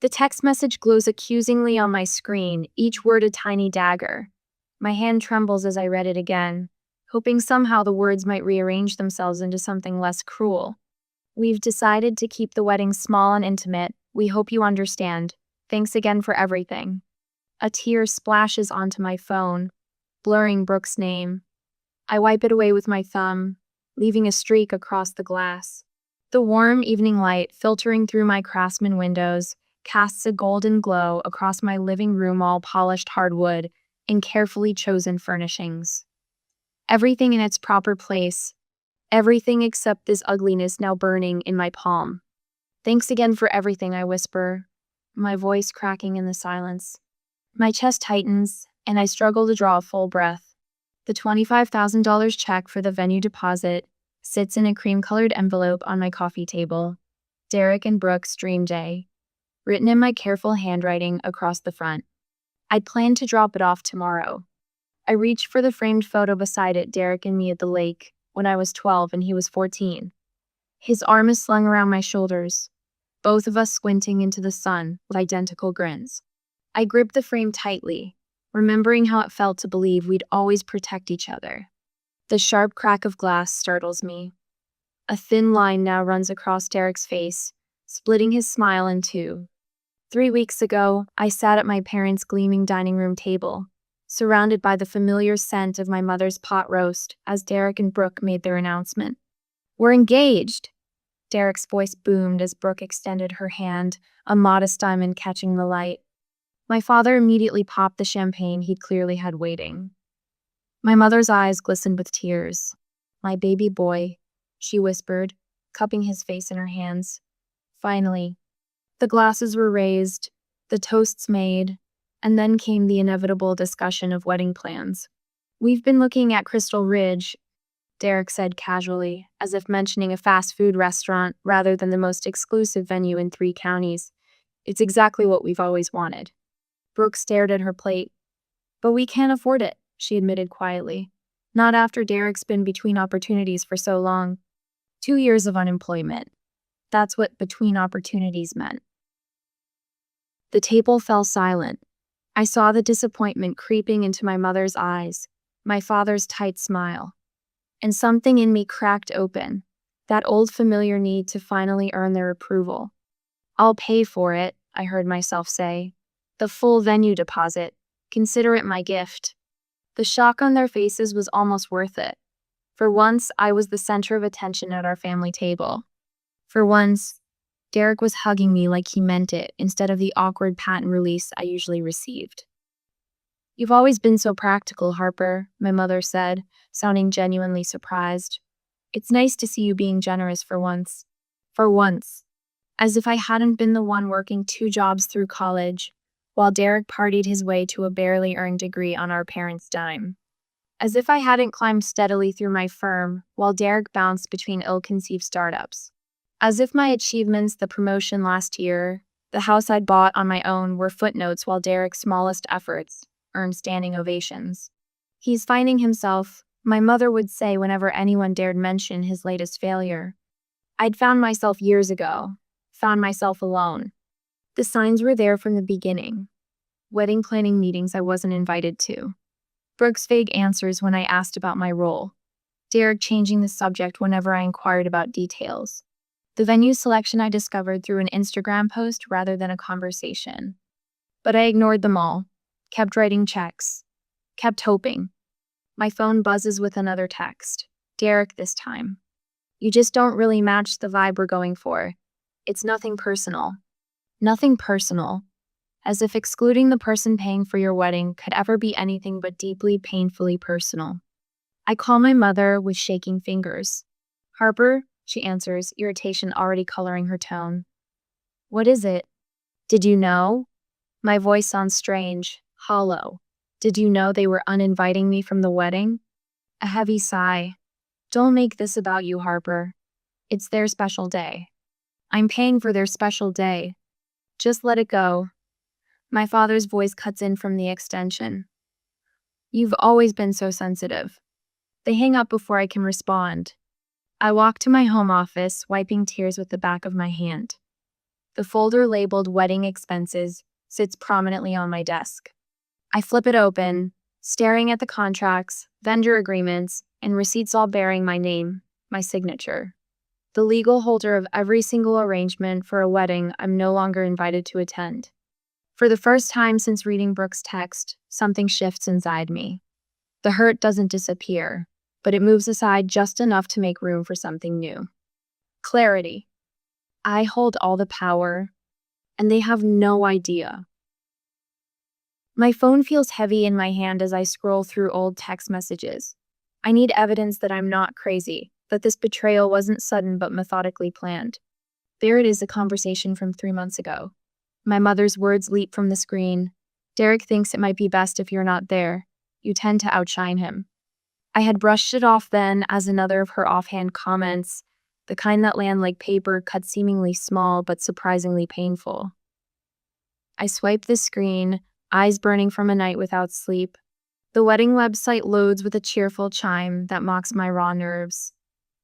The text message glows accusingly on my screen, each word a tiny dagger. My hand trembles as I read it again, hoping somehow the words might rearrange themselves into something less cruel. We've decided to keep the wedding small and intimate. We hope you understand. Thanks again for everything. A tear splashes onto my phone, blurring Brooke's name. I wipe it away with my thumb, leaving a streak across the glass. The warm evening light filtering through my Craftsman windows casts a golden glow across my living room, all polished hardwood and carefully chosen furnishings. Everything in its proper place, everything except this ugliness now burning in my palm. Thanks again for everything, I whisper, my voice cracking in the silence. My chest tightens, and I struggle to draw a full breath. The $25,000 check for the venue deposit sits in a cream-colored envelope on my coffee table. Derek and Brooke's dream day, written in my careful handwriting across the front. I'd planned to drop it off tomorrow. I reached for the framed photo beside it, Derek and me at the lake, when I was 12 and he was 14. His arm is slung around my shoulders, both of us squinting into the sun with identical grins. I grip the frame tightly, remembering how it felt to believe we'd always protect each other. The sharp crack of glass startles me. A thin line now runs across Derek's face, splitting his smile in two. 3 weeks ago, I sat at my parents' gleaming dining room table, surrounded by the familiar scent of my mother's pot roast as Derek and Brooke made their announcement. "We're engaged!" Derek's voice boomed as Brooke extended her hand, a modest diamond catching the light. My father immediately popped the champagne he'd clearly had waiting. My mother's eyes glistened with tears. "My baby boy," she whispered, cupping his face in her hands. Finally, the glasses were raised, the toasts made, and then came the inevitable discussion of wedding plans. "We've been looking at Crystal Ridge," Derek said casually, as if mentioning a fast food restaurant rather than the most exclusive venue in 3 counties. "It's exactly what we've always wanted." Brooke stared at her plate. "But we can't afford it," she admitted quietly. "Not after Derek's been between opportunities for so long. 2 years of unemployment. That's what between opportunities meant." The table fell silent. I saw the disappointment creeping into my mother's eyes, my father's tight smile. And something in me cracked open, that old familiar need to finally earn their approval. "I'll pay for it," I heard myself say. "The full venue deposit. Consider it my gift." The shock on their faces was almost worth it. For once, I was the center of attention at our family table. For once, Derek was hugging me like he meant it instead of the awkward pat and release I usually received. "You've always been so practical, Harper," my mother said, sounding genuinely surprised. "It's nice to see you being generous for once." For once. As if I hadn't been the one working 2 jobs through college, while Derek partied his way to a barely earned degree on our parents' dime. As if I hadn't climbed steadily through my firm, while Derek bounced between ill-conceived startups. As if my achievements, the promotion last year, the house I'd bought on my own, were footnotes while Derek's smallest efforts earned standing ovations. "He's finding himself," my mother would say whenever anyone dared mention his latest failure. I'd found myself years ago, found myself alone. The signs were there from the beginning. Wedding planning meetings I wasn't invited to. Brooke's vague answers when I asked about my role. Derek changing the subject whenever I inquired about details. The venue selection I discovered through an Instagram post rather than a conversation. But I ignored them all, kept writing checks, kept hoping. My phone buzzes with another text. Derek this time. "You just don't really match the vibe we're going for. It's nothing personal." Nothing personal. As if excluding the person paying for your wedding could ever be anything but deeply, painfully personal. I call my mother with shaking fingers. "Harper," she answers, irritation already coloring her tone. "What is it?" "Did you know?" My voice sounds strange, hollow. "Did you know they were uninviting me from the wedding?" A heavy sigh. "Don't make this about you, Harper. It's their special day." "I'm paying for their special day. Just let it go." My father's voice cuts in from the extension. "You've always been so sensitive." They hang up before I can respond. I walk to my home office, wiping tears with the back of my hand. The folder labeled Wedding Expenses sits prominently on my desk. I flip it open, staring at the contracts, vendor agreements, and receipts all bearing my name, my signature. The legal holder of every single arrangement for a wedding I'm no longer invited to attend. For the first time since reading Brooke's text, something shifts inside me. The hurt doesn't disappear, but it moves aside just enough to make room for something new. Clarity. I hold all the power, and they have no idea. My phone feels heavy in my hand as I scroll through old text messages. I need evidence that I'm not crazy, that this betrayal wasn't sudden but methodically planned. There it is, a conversation from 3 months ago. My mother's words leap from the screen. Derek thinks it might be best if you're not there. You tend to outshine him. I had brushed it off then as another of her offhand comments, the kind that land like paper, cut seemingly small but surprisingly painful. I swipe the screen, eyes burning from a night without sleep. The wedding website loads with a cheerful chime that mocks my raw nerves.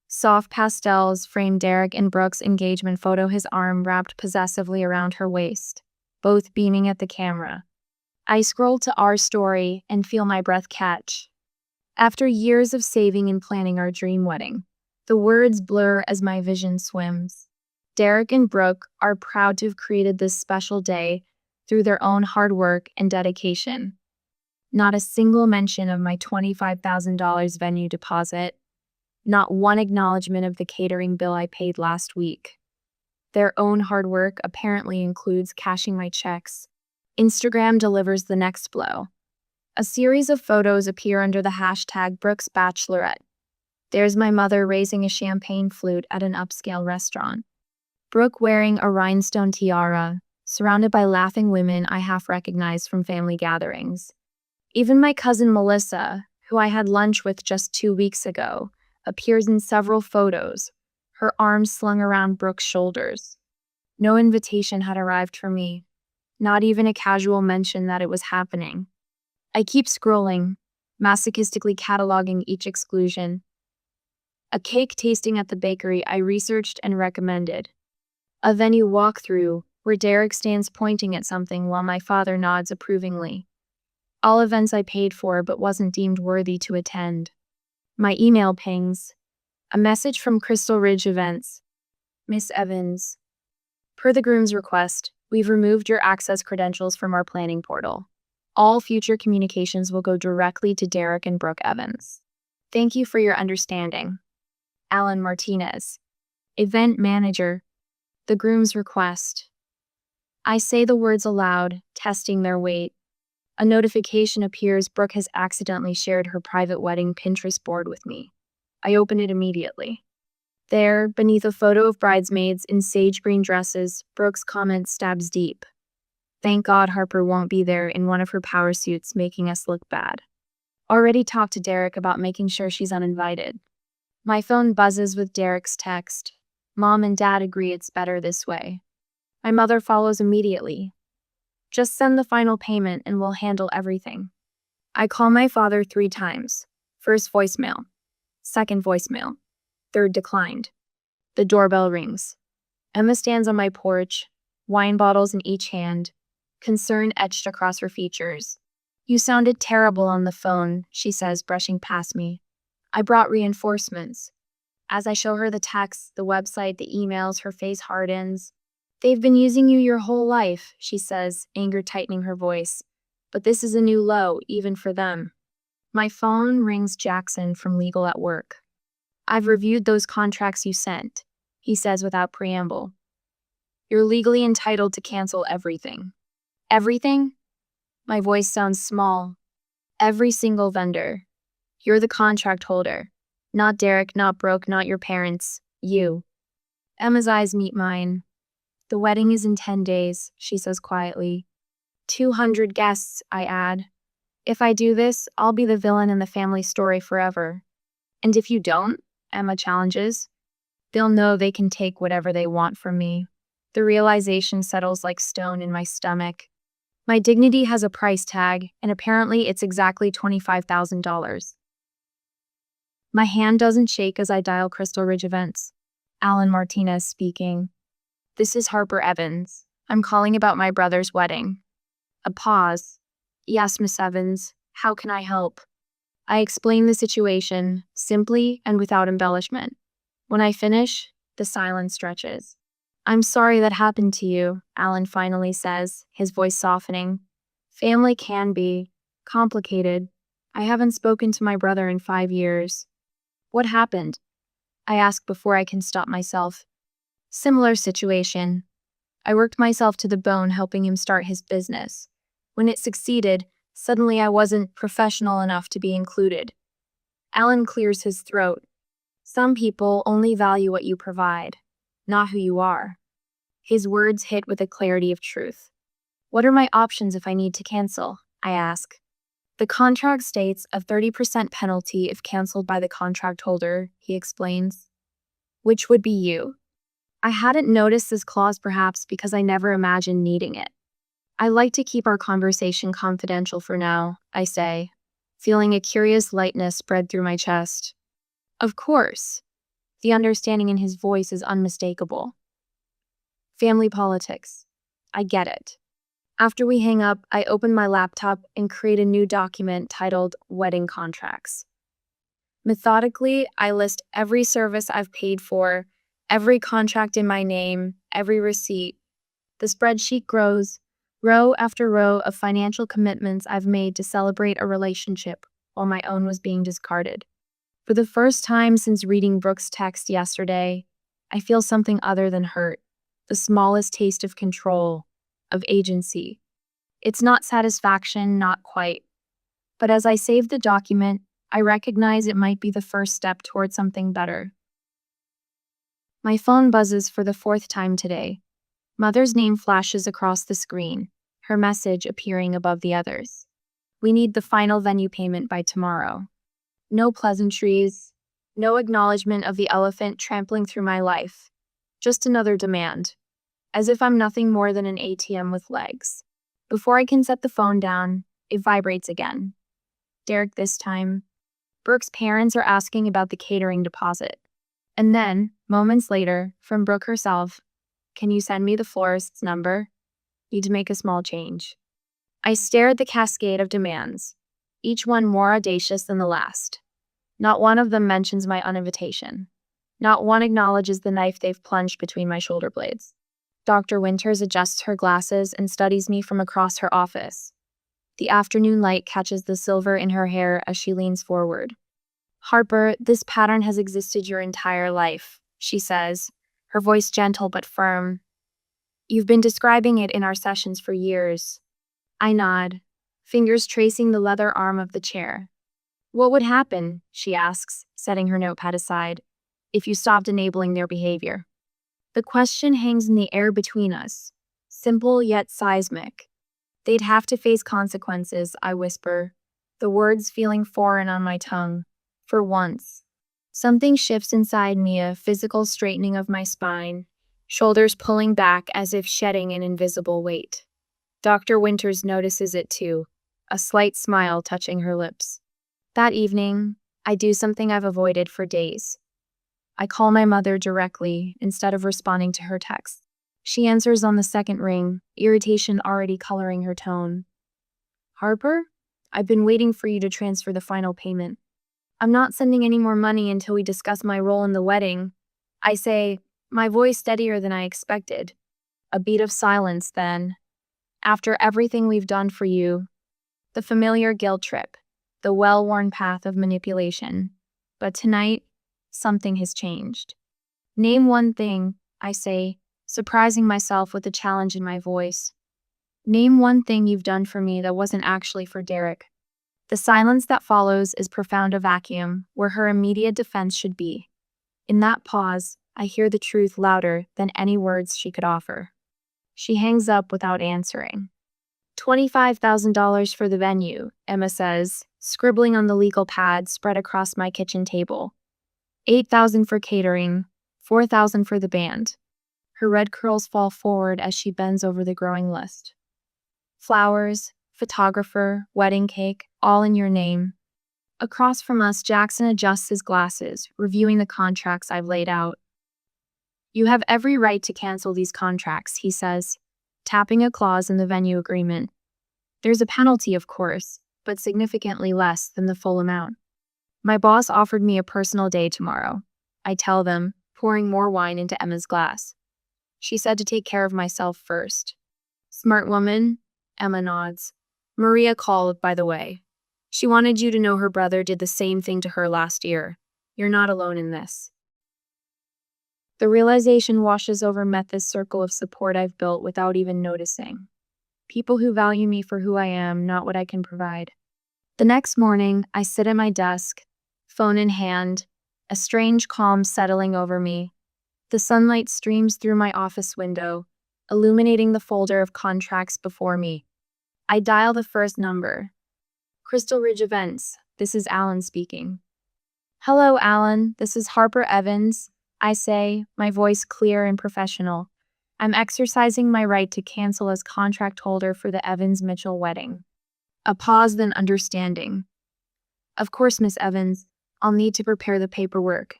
Soft pastels frame Derek and Brooke's engagement photo, his arm wrapped possessively around her waist, both beaming at the camera. I scroll to our story and feel my breath catch. After years of saving and planning our dream wedding, the words blur as my vision swims. Derek and Brooke are proud to have created this special day through their own hard work and dedication. Not a single mention of my $25,000 venue deposit. Not one acknowledgement of the catering bill I paid last week. Their own hard work apparently includes cashing my checks. Instagram delivers the next blow. A series of photos appear under the hashtag Brooke's Bachelorette. There's my mother raising a champagne flute at an upscale restaurant. Brooke wearing a rhinestone tiara, surrounded by laughing women I half recognize from family gatherings. Even my cousin Melissa, who I had lunch with just 2 weeks ago, appears in several photos, her arms slung around Brooke's shoulders. No invitation had arrived for me, not even a casual mention that it was happening. I keep scrolling, masochistically cataloging each exclusion. A cake tasting at the bakery I researched and recommended. A venue walkthrough where Derek stands pointing at something while my father nods approvingly. All events I paid for but wasn't deemed worthy to attend. My email pings. A message from Crystal Ridge Events. Miss Evans. Per the groom's request, we've removed your access credentials from our planning portal. All future communications will go directly to Derek and Brooke Evans. Thank you for your understanding. Alan Martinez. Event manager. The groom's request. I say the words aloud, testing their weight. A notification appears. Brooke has accidentally shared her private wedding Pinterest board with me. I open it immediately. There, beneath a photo of bridesmaids in sage green dresses, Brooke's comment stabs deep. Thank God Harper won't be there in one of her power suits, making us look bad. Already talked to Derek about making sure she's uninvited. My phone buzzes with Derek's text. Mom and Dad agree it's better this way. My mother follows immediately. Just send the final payment and we'll handle everything. I call my father 3 times. First voicemail. Second voicemail. Third declined. The doorbell rings. Emma stands on my porch, wine bottles in each hand, concern etched across her features. You sounded terrible on the phone, she says, brushing past me. I brought reinforcements. As I show her the texts, the website, the emails, her face hardens. They've been using you your whole life, she says, anger tightening her voice. But this is a new low, even for them. My phone rings. Jackson from Legal at Work. I've reviewed those contracts you sent, he says without preamble. You're legally entitled to cancel everything. Everything? My voice sounds small. Every single vendor. You're the contract holder. Not Derek, not Brooke, not your parents. You. Emma's eyes meet mine. The wedding is in 10 days, she says quietly. 200 guests, I add. If I do this, I'll be the villain in the family story forever. And if you don't, Emma challenges, they'll know they can take whatever they want from me. The realization settles like stone in my stomach. My dignity has a price tag, and apparently it's exactly $25,000. My hand doesn't shake as I dial Crystal Ridge Events. Alan Martinez speaking. This is Harper Evans. I'm calling about my brother's wedding. A pause. Yes, Miss Evans. How can I help? I explain the situation, simply and without embellishment. When I finish, the silence stretches. I'm sorry that happened to you, Alan finally says, his voice softening. Family can be complicated. I haven't spoken to my brother in 5 years. What happened? I ask before I can stop myself. Similar situation. I worked myself to the bone helping him start his business. When it succeeded, suddenly I wasn't professional enough to be included. Alan clears his throat. Some people only value what you provide, not who you are. His words hit with a clarity of truth. What are my options if I need to cancel? I ask. The contract states a 30% penalty if canceled by the contract holder, he explains. Which would be you? I hadn't noticed this clause perhaps because I never imagined needing it. I like to keep our conversation confidential for now, I say, feeling a curious lightness spread through my chest. Of course. The understanding in his voice is unmistakable. Family politics. I get it. After we hang up, I open my laptop and create a new document titled Wedding Contracts. Methodically, I list every service I've paid for, every contract in my name, every receipt. The spreadsheet grows, row after row of financial commitments I've made to celebrate a relationship while my own was being discarded. For the first time since reading Brooke's text yesterday, I feel something other than hurt, the smallest taste of control, of agency. It's not satisfaction, not quite. But as I save the document, I recognize it might be the first step toward something better. My phone buzzes for the 4th time today. Mother's name flashes across the screen, her message appearing above the others. We need the final venue payment by tomorrow. No pleasantries, no acknowledgement of the elephant trampling through my life. Just another demand. As if I'm nothing more than an ATM with legs. Before I can set the phone down, it vibrates again. Derek this time. Brooke's parents are asking about the catering deposit. And then, moments later, from Brooke herself, can you send me the florist's number? Need to make a small change. I stare at the cascade of demands, each one more audacious than the last. Not one of them mentions my invitation. Not one acknowledges the knife they've plunged between my shoulder blades. Dr. Winters adjusts her glasses and studies me from across her office. The afternoon light catches the silver in her hair as she leans forward. Harper, this pattern has existed your entire life, she says, her voice gentle but firm. You've been describing it in our sessions for years. I nod, fingers tracing the leather arm of the chair. What would happen, she asks, setting her notepad aside, if you stopped enabling their behavior? The question hangs in the air between us, simple yet seismic. They'd have to face consequences, I whisper, the words feeling foreign on my tongue. For once. Something shifts inside me, a physical straightening of my spine, shoulders pulling back as if shedding an invisible weight. Dr. Winters notices it too, a slight smile touching her lips. That evening, I do something I've avoided for days. I call my mother directly instead of responding to her text. She answers on the second ring, irritation already coloring her tone. Harper, I've been waiting for you to transfer the final payment. I'm not sending any more money until we discuss my role in the wedding. I say, my voice steadier than I expected. A beat of silence then. After everything we've done for you, the familiar guilt trip, the well-worn path of manipulation. But tonight, something has changed. Name one thing, I say, surprising myself with the challenge in my voice. Name one thing you've done for me that wasn't actually for Derek. The silence that follows is profound, a vacuum where her immediate defense should be. In that pause, I hear the truth louder than any words she could offer. She hangs up without answering. $25,000 for the venue, Emma says, scribbling on the legal pad spread across my kitchen table. $8,000 for catering, $4,000 for the band. Her red curls fall forward as she bends over the growing list. Flowers, photographer, wedding cake, all in your name. Across from us, Jackson adjusts his glasses, reviewing the contracts I've laid out. You have every right to cancel these contracts, he says, tapping a clause in the venue agreement. There's a penalty, of course, but significantly less than the full amount. My boss offered me a personal day tomorrow. I tell them, pouring more wine into Emma's glass. She said to take care of myself first. Smart woman, Emma nods. Maria called, by the way. She wanted you to know her brother did the same thing to her last year. You're not alone in this. The realization washes over this circle of support I've built without even noticing. People who value me for who I am, not what I can provide. The next morning, I sit at my desk, phone in hand, a strange calm settling over me. The sunlight streams through my office window, illuminating the folder of contracts before me. I dial the first number. Crystal Ridge Events, this is Alan speaking. Hello, Alan, this is Harper Evans, I say, my voice clear and professional. I'm exercising my right to cancel as contract holder for the Evans-Mitchell wedding. A pause, then understanding. Of course, Miss Evans, I'll need to prepare the paperwork.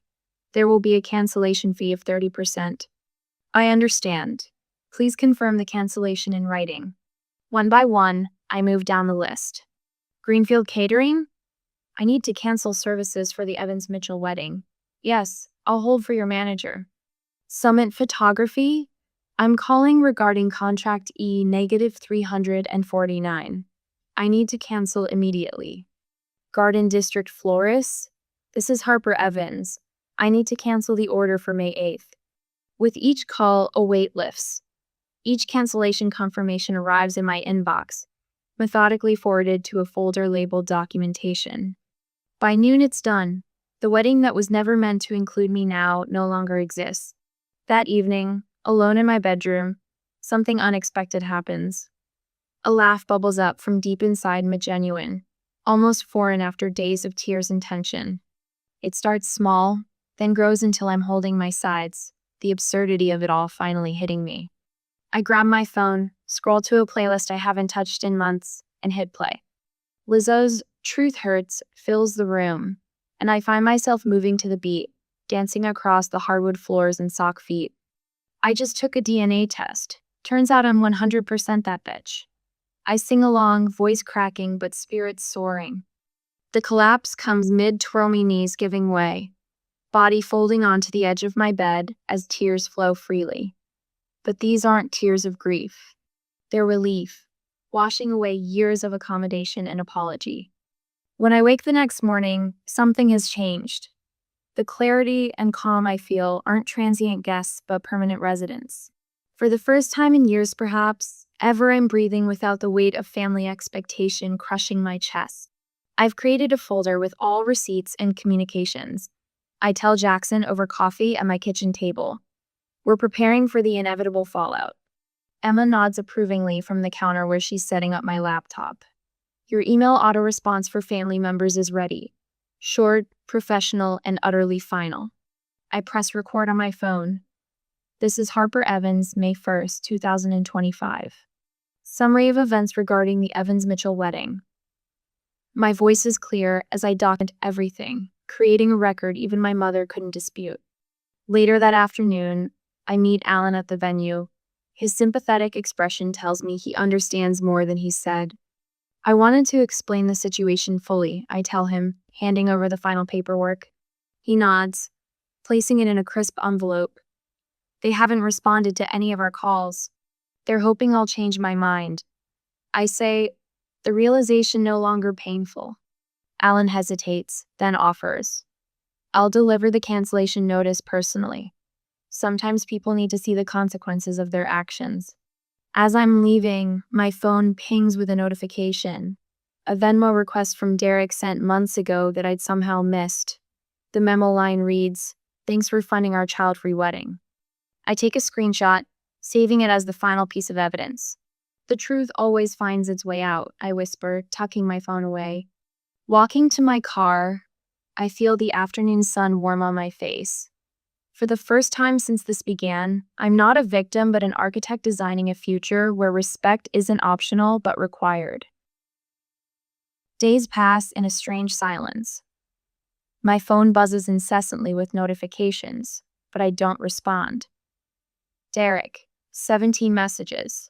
There will be a cancellation fee of 30%. I understand. Please confirm the cancellation in writing. One by one, I move down the list. Greenfield Catering? I need to cancel services for the Evans-Mitchell wedding. Yes, I'll hold for your manager. Summit Photography? I'm calling regarding contract E-349. I need to cancel immediately. Garden District Florist? This is Harper Evans. I need to cancel the order for May 8th. With each call, a weight lifts. Each cancellation confirmation arrives in my inbox, methodically forwarded to a folder labeled documentation. By noon, it's done. The wedding that was never meant to include me now no longer exists. That evening, alone in my bedroom, something unexpected happens. A laugh bubbles up from deep inside me, genuine, almost foreign after days of tears and tension. It starts small, then grows until I'm holding my sides, the absurdity of it all finally hitting me. I grab my phone, scroll to a playlist I haven't touched in months, and hit play. Lizzo's Truth Hurts fills the room, and I find myself moving to the beat, dancing across the hardwood floors and sock feet. I just took a DNA test. Turns out I'm 100% that bitch. I sing along, voice cracking but spirits soaring. The collapse comes mid-twirl, me knees giving way, body folding onto the edge of my bed as tears flow freely. But these aren't tears of grief. They're relief, washing away years of accommodation and apology. When I wake the next morning, something has changed. The clarity and calm I feel aren't transient guests but permanent residents. For the first time in years, perhaps, ever, I'm breathing without the weight of family expectation crushing my chest. I've created a folder with all receipts and communications. I tell Jackson over coffee at my kitchen table. We're preparing for the inevitable fallout. Emma nods approvingly from the counter where she's setting up my laptop. Your email auto-response for family members is ready. Short, professional, and utterly final. I press record on my phone. This is Harper Evans, May 1st, 2025. Summary of events regarding the Evans-Mitchell wedding. My voice is clear as I document everything, creating a record even my mother couldn't dispute. Later that afternoon, I meet Alan at the venue. His sympathetic expression tells me he understands more than he said. I wanted to explain the situation fully, I tell him, handing over the final paperwork. He nods, placing it in a crisp envelope. They haven't responded to any of our calls. They're hoping I'll change my mind. I say, the realization no longer painful. Alan hesitates, then offers. I'll deliver the cancellation notice personally. Sometimes people need to see the consequences of their actions. As I'm leaving, my phone pings with a notification. A Venmo request from Derek sent months ago that I'd somehow missed. The memo line reads, "Thanks for funding our child-free wedding." I take a screenshot, saving it as the final piece of evidence. The truth always finds its way out, I whisper, tucking my phone away. Walking to my car, I feel the afternoon sun warm on my face. For the first time since this began, I'm not a victim but an architect designing a future where respect isn't optional but required. Days pass in a strange silence. My phone buzzes incessantly with notifications, but I don't respond. Derek, 17 messages.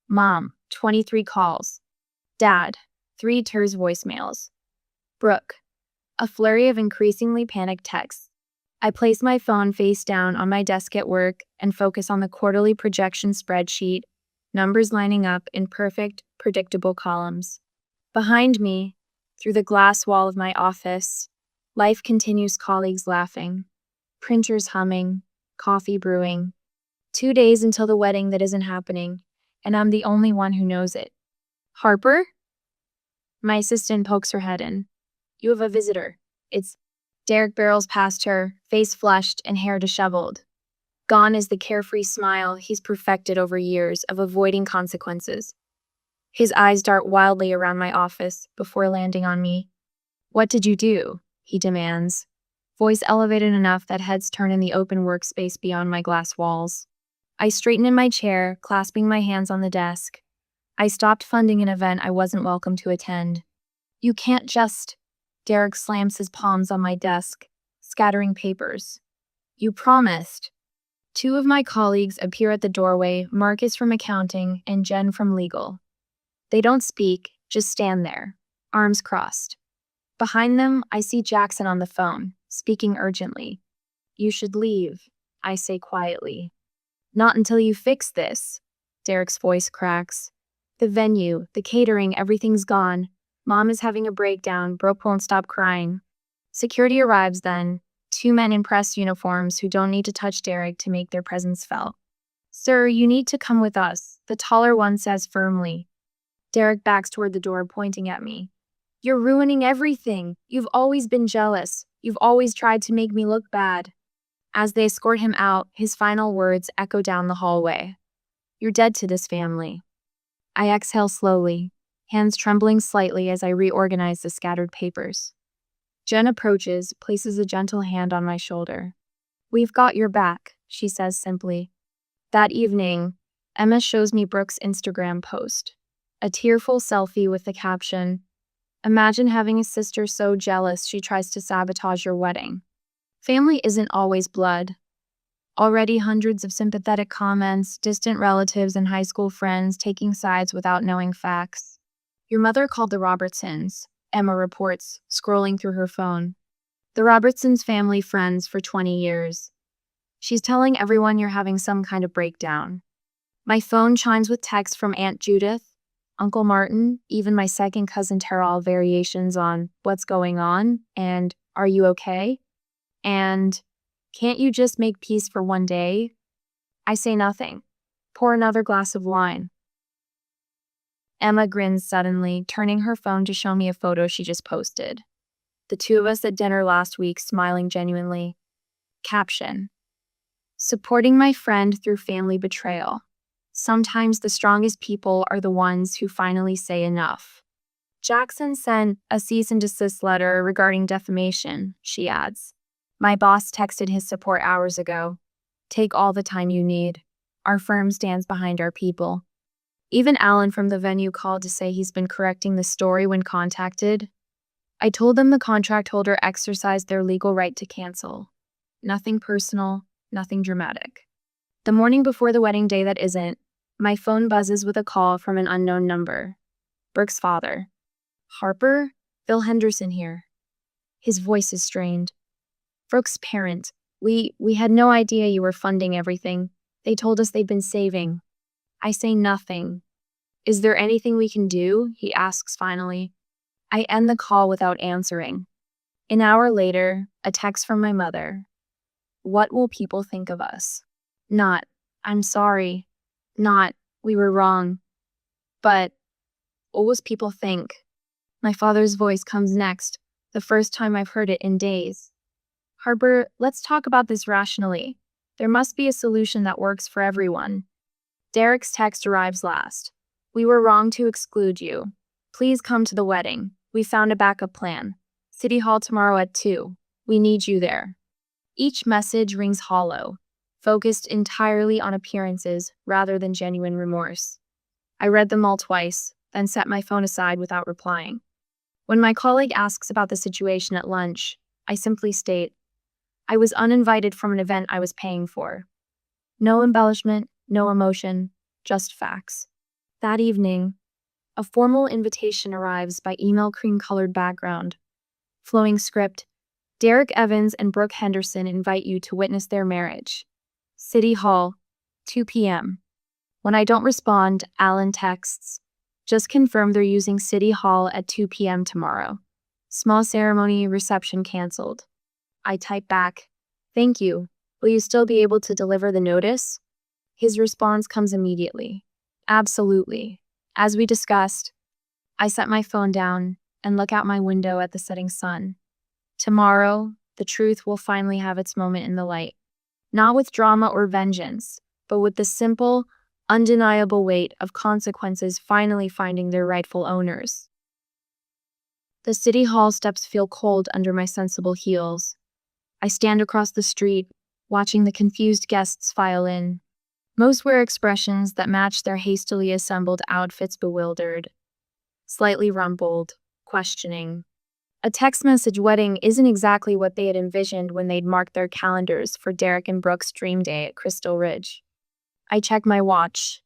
Mom, 23 calls. Dad, 3 terse voicemails. Brooke, a flurry of increasingly panicked texts. I place my phone face down on my desk at work and focus on the quarterly projection spreadsheet, numbers lining up in perfect, predictable columns. Behind me, through the glass wall of my office, life continues, colleagues laughing, printers humming, coffee brewing. 2 days until the wedding that isn't happening, and I'm the only one who knows it. Harper? My assistant pokes her head in. You have a visitor. It's Derek barrels past her, face flushed and hair disheveled. Gone is the carefree smile he's perfected over years of avoiding consequences. His eyes dart wildly around my office before landing on me. What did you do? He demands, voice elevated enough that heads turn in the open workspace beyond my glass walls. I straighten in my chair, clasping my hands on the desk. I stopped funding an event I wasn't welcome to attend. You can't just... Derek slams his palms on my desk, scattering papers. You promised. 2 of my colleagues appear at the doorway, Marcus from accounting and Jen from legal. They don't speak, just stand there, arms crossed. Behind them, I see Jackson on the phone, speaking urgently. You should leave, I say quietly. Not until you fix this, Derek's voice cracks. The venue, the catering, everything's gone. Mom is having a breakdown, Brooke won't stop crying. Security arrives then, 2 men in press uniforms who don't need to touch Derek to make their presence felt. Sir, you need to come with us, the taller one says firmly. Derek backs toward the door, pointing at me. You're ruining everything. You've always been jealous. You've always tried to make me look bad. As they escort him out, his final words echo down the hallway. You're dead to this family. I exhale slowly, hands trembling slightly as I reorganize the scattered papers. Jen approaches, places a gentle hand on my shoulder. We've got your back, she says simply. That evening, Emma shows me Brooke's Instagram post. A tearful selfie with the caption, Imagine having a sister so jealous she tries to sabotage your wedding. Family isn't always blood. Already hundreds of sympathetic comments, distant relatives and high school friends taking sides without knowing facts. Your mother called the Robertsons, Emma reports, scrolling through her phone. The Robertsons family friends for 20 years. She's telling everyone you're having some kind of breakdown. My phone chimes with texts from Aunt Judith, Uncle Martin, even my second cousin Terrell variations on what's going on and are you okay? And can't you just make peace for one day? I say nothing. Pour another glass of wine. Emma grins suddenly, turning her phone to show me a photo she just posted. The 2 of us at dinner last week, smiling genuinely. Caption: Supporting my friend through family betrayal. Sometimes the strongest people are the ones who finally say enough. Jackson sent a cease and desist letter regarding defamation, she adds. My boss texted his support hours ago. Take all the time you need. Our firm stands behind our people. Even Alan from the venue called to say he's been correcting the story when contacted. I told them the contract holder exercised their legal right to cancel. Nothing personal, nothing dramatic. The morning before the wedding day that isn't, my phone buzzes with a call from an unknown number. Brooke's father. Harper? Phil Henderson here. His voice is strained. Brooke's parent. We had no idea you were funding everything. They told us they'd been saving. I say nothing. Is there anything we can do? He asks finally. I end the call without answering. An hour later, a text from my mother. What will people think of us? Not, I'm sorry. Not, we were wrong. But, what will people think? My father's voice comes next, the first time I've heard it in days. Harper, let's talk about this rationally. There must be a solution that works for everyone. Derek's text arrives last. We were wrong to exclude you. Please come to the wedding. We found a backup plan. City Hall tomorrow at 2. We need you there. Each message rings hollow, focused entirely on appearances rather than genuine remorse. I read them all twice, then set my phone aside without replying. When my colleague asks about the situation at lunch, I simply state, I was uninvited from an event I was paying for. No embellishment, no emotion, just facts. That evening, a formal invitation arrives by email cream-colored background. Flowing script. Derek Evans and Brooke Henderson invite you to witness their marriage. City Hall, 2 p.m. When I don't respond, Alan texts. Just confirm they're using City Hall at 2 p.m. tomorrow. Small ceremony, reception canceled. I type back, thank you. Will you still be able to deliver the notice? His response comes immediately. Absolutely. As we discussed, I set my phone down and look out my window at the setting sun. Tomorrow, the truth will finally have its moment in the light. Not with drama or vengeance, but with the simple, undeniable weight of consequences finally finding their rightful owners. The city hall steps feel cold under my sensible heels. I stand across the street, watching the confused guests file in. Most wear expressions that match their hastily assembled outfits, bewildered, slightly rumpled, questioning. A text message wedding isn't exactly what they had envisioned when they'd marked their calendars for Derek and Brooke's dream day at Crystal Ridge. I check my watch.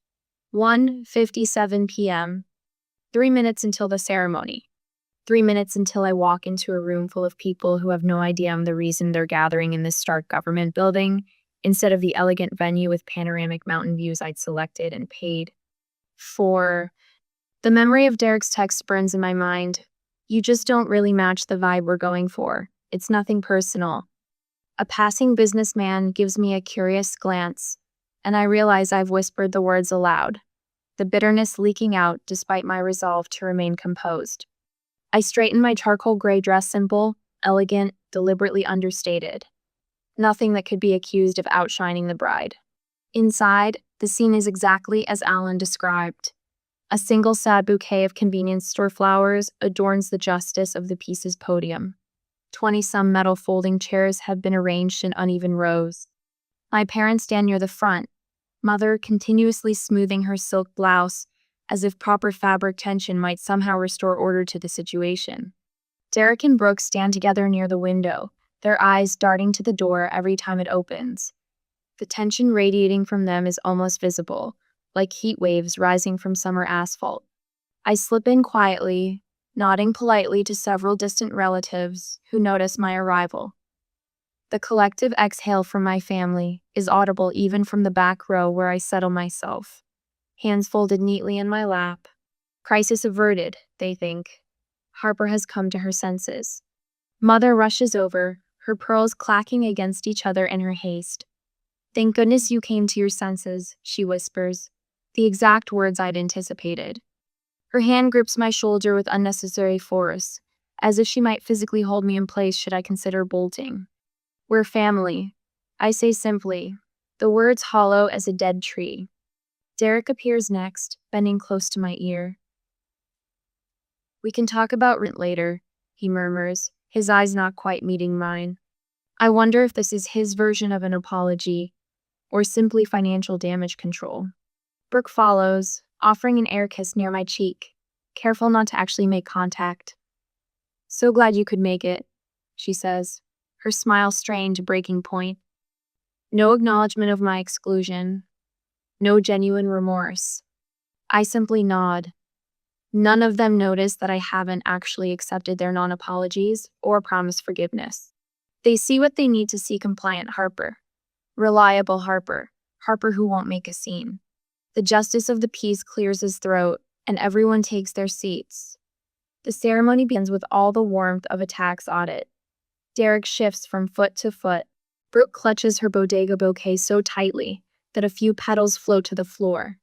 1:57 p.m. 3 minutes until the ceremony. 3 minutes until I walk into a room full of people who have no idea I'm the reason they're gathering in this stark government building, instead of the elegant venue with panoramic mountain views I'd selected and paid for. The memory of Derek's text burns in my mind. You just don't really match the vibe we're going for. It's nothing personal. A passing businessman gives me a curious glance, and I realize I've whispered the words aloud, the bitterness leaking out despite my resolve to remain composed. I straighten my charcoal gray dress, simple, elegant, deliberately understated. Nothing that could be accused of outshining the bride. Inside, the scene is exactly as Alan described. A single sad bouquet of convenience store flowers adorns the justice of the piece's podium. 20-some metal folding chairs have been arranged in uneven rows. My parents stand near the front, mother continuously smoothing her silk blouse, as if proper fabric tension might somehow restore order to the situation. Derek and Brooke stand together near the window, their eyes darting to the door every time it opens. The tension radiating from them is almost visible, like heat waves rising from summer asphalt. I slip in quietly, nodding politely to several distant relatives who notice my arrival. The collective exhale from my family is audible even from the back row where I settle myself. Hands folded neatly in my lap. Crisis averted, they think. Harper has come to her senses. Mother rushes over, her pearls clacking against each other in her haste. Thank goodness you came to your senses, she whispers, the exact words I'd anticipated. Her hand grips my shoulder with unnecessary force, as if she might physically hold me in place should I consider bolting. We're family, I say simply, the words hollow as a dead tree. Derek appears next, bending close to my ear. We can talk about rent later, he murmurs, his eyes not quite meeting mine. I wonder if this is his version of an apology, or simply financial damage control. Brooke follows, offering an air kiss near my cheek, careful not to actually make contact. So glad you could make it, she says, her smile strained to breaking point. No acknowledgement of my exclusion. No genuine remorse. I simply nod. None of them notice that I haven't actually accepted their non-apologies or promised forgiveness. They see what they need to see: compliant Harper. Reliable Harper. Harper who won't make a scene. The justice of the peace clears his throat, and everyone takes their seats. The ceremony begins with all the warmth of a tax audit. Derek shifts from foot to foot. Brooke clutches her bodega bouquet so tightly that a few petals float to the floor.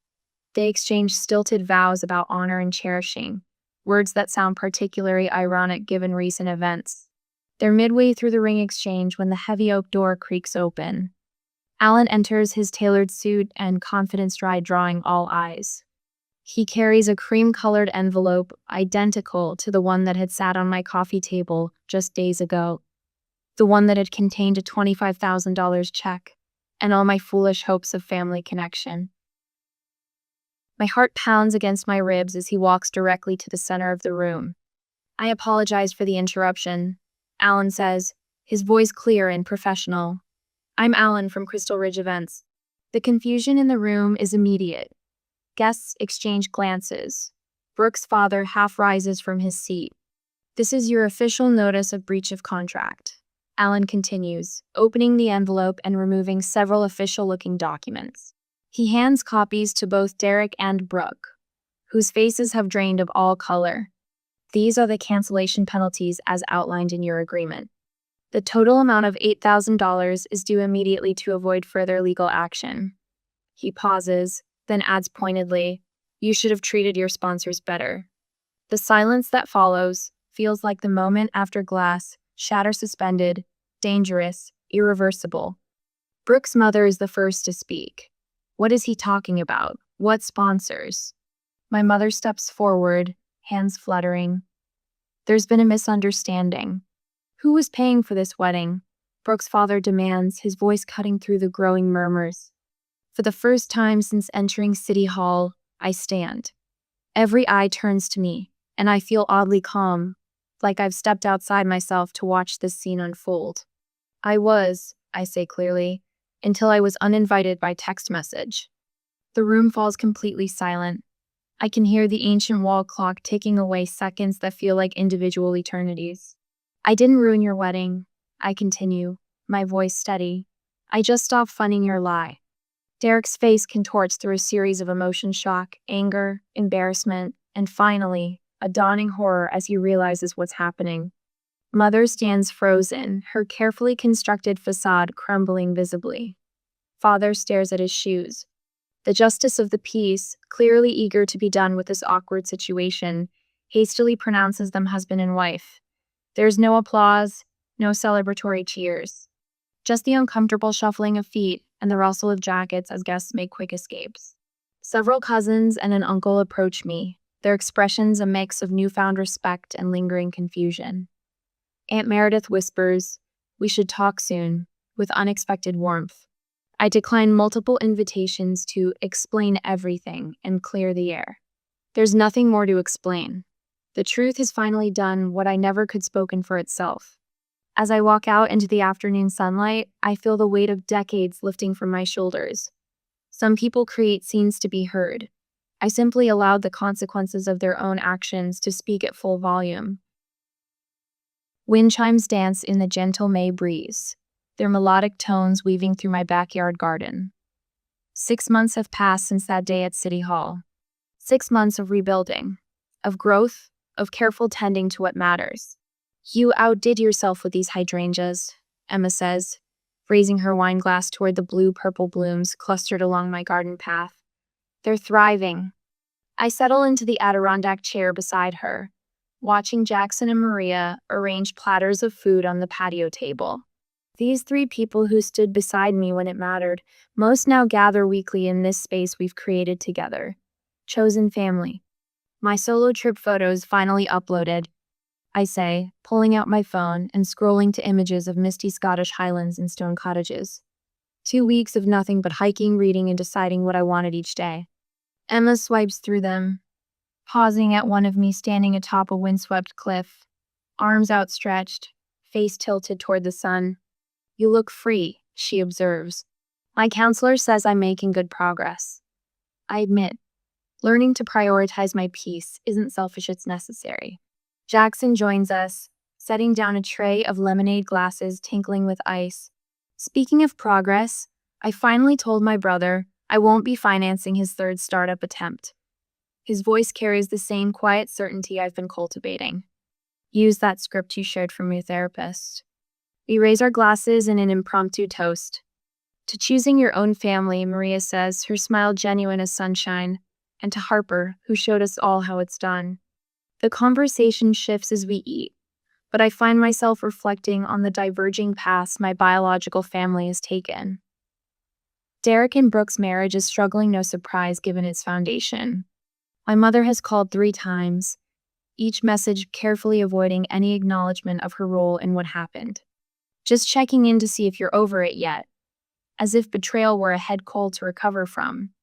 They exchange stilted vows about honor and cherishing, words that sound particularly ironic given recent events. They're midway through the ring exchange when the heavy oak door creaks open. Alan enters, his tailored suit and confidence stride drawing all eyes. He carries a cream-colored envelope identical to the one that had sat on my coffee table just days ago. The one that had contained a $25,000 check and all my foolish hopes of family connection. My heart pounds against my ribs as he walks directly to the center of the room. I apologize for the interruption, Alan says, his voice clear and professional. I'm Alan from Crystal Ridge Events. The confusion in the room is immediate. Guests exchange glances. Brooke's father half rises from his seat. "This is your official notice of breach of contract," Alan continues, opening the envelope and removing several official-looking documents. He hands copies to both Derek and Brooke, whose faces have drained of all color. "These are the cancellation penalties as outlined in your agreement. The total amount of $8,000 is due immediately to avoid further legal action." He pauses, then adds pointedly, "You should have treated your sponsors better." The silence that follows feels like the moment after glass, shatter suspended, dangerous, irreversible. Brooke's mother is the first to speak. "What is he talking about? What sponsors?" My mother steps forward, hands fluttering. "There's been a misunderstanding. Who was paying for this wedding?" Brooke's father demands, his voice cutting through the growing murmurs. For the first time since entering City Hall, I stand. Every eye turns to me, and I feel oddly calm, like I've stepped outside myself to watch this scene unfold. I say clearly, until I was uninvited by text message. The room falls completely silent. I can hear the ancient wall clock ticking away seconds that feel like individual eternities. "I didn't ruin your wedding," I continue, my voice steady. "I just stopped funding your lie." Derek's face contorts through a series of emotion: shock, anger, embarrassment, and finally, a dawning horror as he realizes what's happening. Mother stands frozen, her carefully constructed facade crumbling visibly. Father stares at his shoes. The justice of the peace, clearly eager to be done with this awkward situation, hastily pronounces them husband and wife. There's no applause, no celebratory cheers. Just the uncomfortable shuffling of feet and the rustle of jackets as guests make quick escapes. Several cousins and an uncle approach me, their expressions a mix of newfound respect and lingering confusion. Aunt Meredith whispers, "We should talk soon," with unexpected warmth. I decline multiple invitations to explain everything and clear the air. There's nothing more to explain. The truth has finally done what I never could spoken for itself. As I walk out into the afternoon sunlight, I feel the weight of decades lifting from my shoulders. Some people create scenes to be heard. I simply allowed the consequences of their own actions to speak at full volume. Wind chimes dance in the gentle May breeze, their melodic tones weaving through my backyard garden. 6 months have passed since that day at City Hall. 6 months of rebuilding, of growth, of careful tending to what matters. "You outdid yourself with these hydrangeas," Emma says, raising her wine glass toward the blue-purple blooms clustered along my garden path. "They're thriving." I settle into the Adirondack chair beside her, watching Jackson and Maria arrange platters of food on the patio table. These 3 people who stood beside me when it mattered most now gather weekly in this space we've created together. Chosen family. My solo trip photos finally uploaded, I say, pulling out my phone and scrolling to images of misty Scottish highlands and stone cottages. 2 weeks of nothing but hiking, reading, and deciding what I wanted each day. Emma swipes through them, pausing at one of me standing atop a windswept cliff, arms outstretched, face tilted toward the sun. "You look free," she observes. "My counselor says I'm making good progress." I admit, learning to prioritize my peace isn't selfish, it's necessary. Jackson joins us, setting down a tray of lemonade glasses tinkling with ice. Speaking of progress, I finally told my brother I won't be financing his 3rd startup attempt. His voice carries the same quiet certainty I've been cultivating. "Use that script you shared from your therapist." We raise our glasses in an impromptu toast. "To choosing your own family," Maria says, her smile genuine as sunshine, and to Harper, who showed us all how it's done. The conversation shifts as we eat, but I find myself reflecting on the diverging paths my biological family has taken. Derek and Brooke's marriage is struggling, no surprise given its foundation. My mother has called 3 times, each message carefully avoiding any acknowledgement of her role in what happened. "Just checking in to see if you're over it yet," as if betrayal were a head cold to recover from.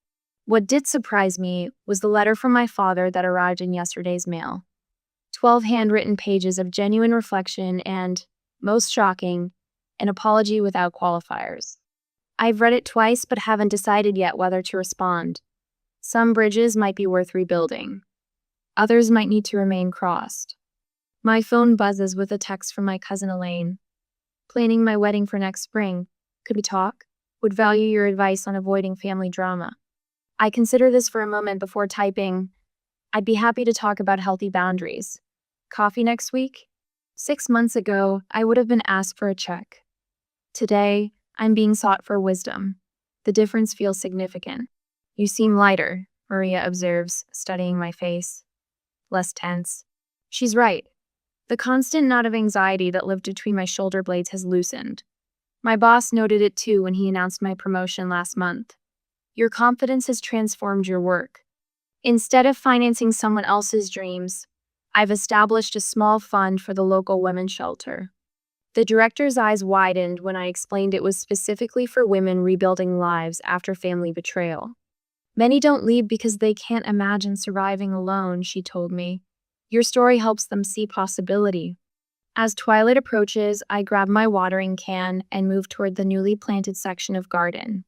What did surprise me was the letter from my father that arrived in yesterday's mail. 12 handwritten pages of genuine reflection and, most shocking, an apology without qualifiers. I've read it twice but haven't decided yet whether to respond. Some bridges might be worth rebuilding. Others might need to remain crossed. My phone buzzes with a text from my cousin Elaine. Planning my wedding for next spring. Could we talk? Would value your advice on avoiding family drama. I consider this for a moment before typing, I'd be happy to talk about healthy boundaries. Coffee next week? 6 months ago, I would have been asked for a check. Today, I'm being sought for wisdom. The difference feels significant. You seem lighter, Maria observes, studying my face. Less tense. She's right. The constant knot of anxiety that lived between my shoulder blades has loosened. My boss noted it too when he announced my promotion last month. Your confidence has transformed your work. Instead of financing someone else's dreams, I've established a small fund for the local women's shelter. The director's eyes widened when I explained it was specifically for women rebuilding lives after family betrayal. Many don't leave because they can't imagine surviving alone, she told me. Your story helps them see possibility. As twilight approaches, I grab my watering can and move toward the newly planted section of garden.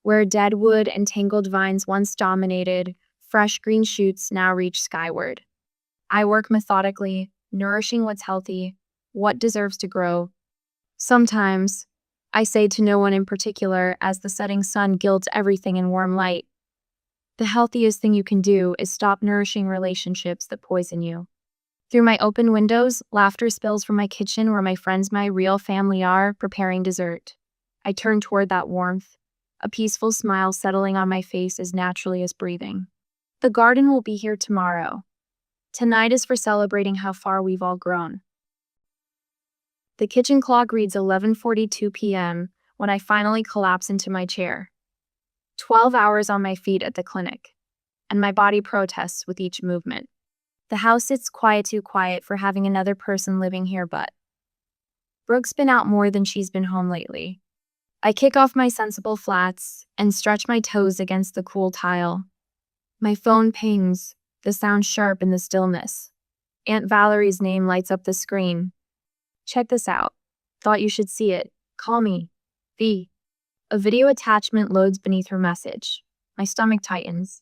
Where dead wood and tangled vines once dominated, fresh green shoots now reach skyward. I work methodically, nourishing what's healthy, what deserves to grow. Sometimes, I say to no one in particular as the setting sun gilds everything in warm light, the healthiest thing you can do is stop nourishing relationships that poison you. Through my open windows, laughter spills from my kitchen where my friends, my real family, are preparing dessert. I turn toward that warmth, a peaceful smile settling on my face as naturally as breathing. The garden will be here tomorrow. Tonight is for celebrating how far we've all grown. The kitchen clock reads 11:42 p.m. when I finally collapse into my chair. 12 hours on my feet at the clinic, and my body protests with each movement. The house sits too quiet for having another person living here, but Brooke's been out more than she's been home lately. I kick off my sensible flats and stretch my toes against the cool tile. My phone pings, the sound sharp in the stillness. Aunt Valerie's name lights up the screen. Check this out. Thought you should see it. Call me. V. A video attachment loads beneath her message. My stomach tightens.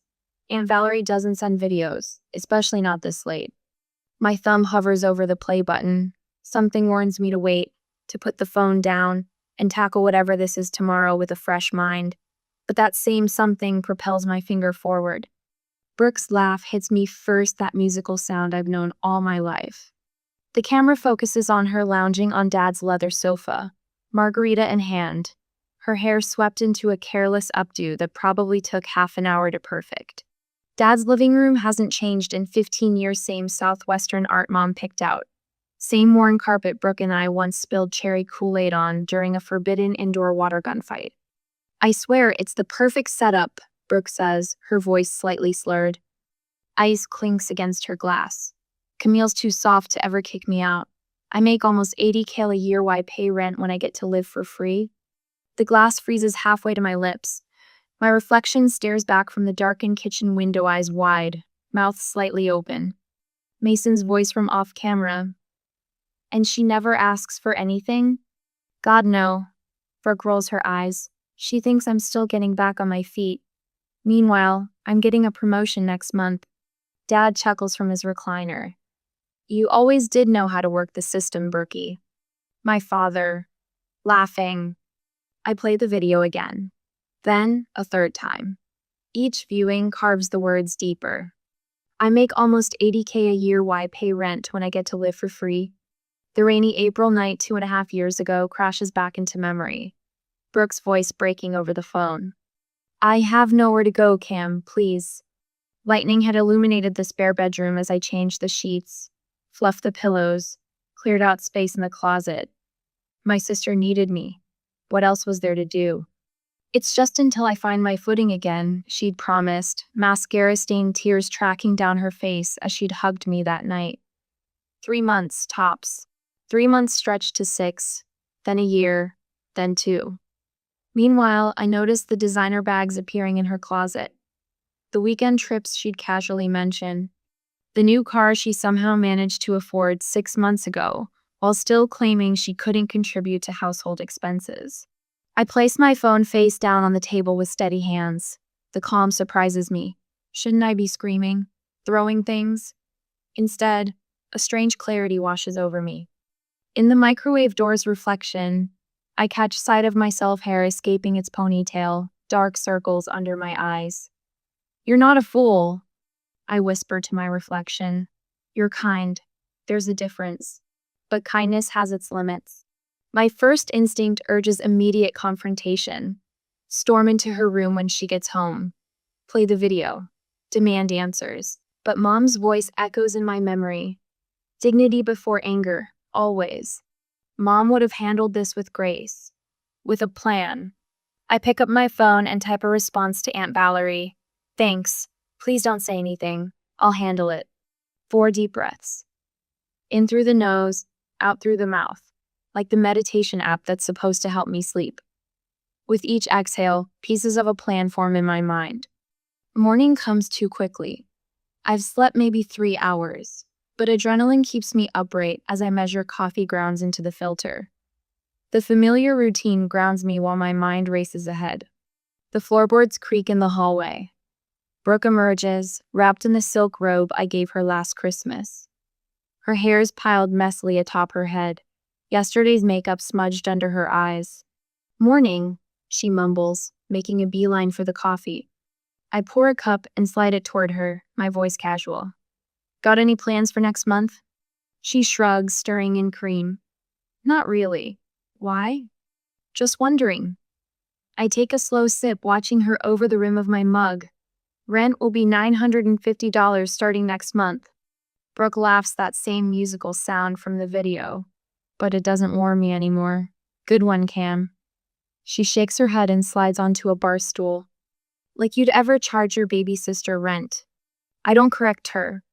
Aunt Valerie doesn't send videos, especially not this late. My thumb hovers over the play button. Something warns me to wait, to put the phone down, and tackle whatever this is tomorrow with a fresh mind. But that same something propels my finger forward. Brooke's laugh hits me first, that musical sound I've known all my life. The camera focuses on her lounging on Dad's leather sofa, margarita in hand, her hair swept into a careless updo that probably took half an hour to perfect. Dad's living room hasn't changed in 15 years, same Southwestern art Mom picked out. Same worn carpet Brooke and I once spilled cherry Kool-Aid on during a forbidden indoor water gun fight. I swear it's the perfect setup, Brooke says, her voice slightly slurred. Ice clinks against her glass. Camille's too soft to ever kick me out. I make almost $80K a year. Why pay rent when I get to live for free? The glass freezes halfway to my lips. My reflection stares back from the darkened kitchen window, eyes wide, mouth slightly open. Mason's voice from off camera. And she never asks for anything? God, no. Brooke rolls her eyes. She thinks I'm still getting back on my feet. Meanwhile, I'm getting a promotion next month. Dad chuckles from his recliner. You always did know how to work the system, Berkey. My father, laughing. I play the video again. Then, a third time. Each viewing carves the words deeper. I make almost $80K a year. Why pay rent when I get to live for free? The rainy April night 2.5 years ago crashes back into memory. Brooke's voice breaking over the phone. I have nowhere to go, Cam, please. Lightning had illuminated the spare bedroom as I changed the sheets, fluffed the pillows, cleared out space in the closet. My sister needed me. What else was there to do? It's just until I find my footing again, she'd promised, mascara-stained tears tracking down her face as she'd hugged me that night. 3 months, tops. 3 months stretched to 6, then a year, then 2. Meanwhile, I noticed the designer bags appearing in her closet. The weekend trips she'd casually mention. The new car she somehow managed to afford 6 months ago, while still claiming she couldn't contribute to household expenses. I place my phone face down on the table with steady hands. The calm surprises me. Shouldn't I be screaming, throwing things? Instead, a strange clarity washes over me. In the microwave door's reflection, I catch sight of my self-hair escaping its ponytail, dark circles under my eyes. "You're not a fool," I whisper to my reflection. "You're kind. There's a difference. But kindness has its limits." My first instinct urges immediate confrontation. Storm into her room when she gets home. Play the video. Demand answers. But Mom's voice echoes in my memory. Dignity before anger, always. Mom would have handled this with grace. With a plan. I pick up my phone and type a response to Aunt Valerie. "Thanks. Please don't say anything. I'll handle it." 4 deep breaths. In through the nose, out through the mouth. Like the meditation app that's supposed to help me sleep. With each exhale, pieces of a plan form in my mind. Morning comes too quickly. I've slept maybe 3 hours, but adrenaline keeps me upright as I measure coffee grounds into the filter. The familiar routine grounds me while my mind races ahead. The floorboards creak in the hallway. Brooke emerges, wrapped in the silk robe I gave her last Christmas. Her hair's piled messily atop her head, yesterday's makeup smudged under her eyes. "Morning," she mumbles, making a beeline for the coffee. I pour a cup and slide it toward her, my voice casual. "Got any plans for next month?" She shrugs, stirring in cream. "Not really." "Why?" "Just wondering." I take a slow sip, watching her over the rim of my mug. "Rent will be $950 starting next month." Brooke laughs, that same musical sound from the video. But it doesn't warm me anymore. "Good one, Cam." She shakes her head and slides onto a bar stool. "Like you'd ever charge your baby sister rent." I don't correct her.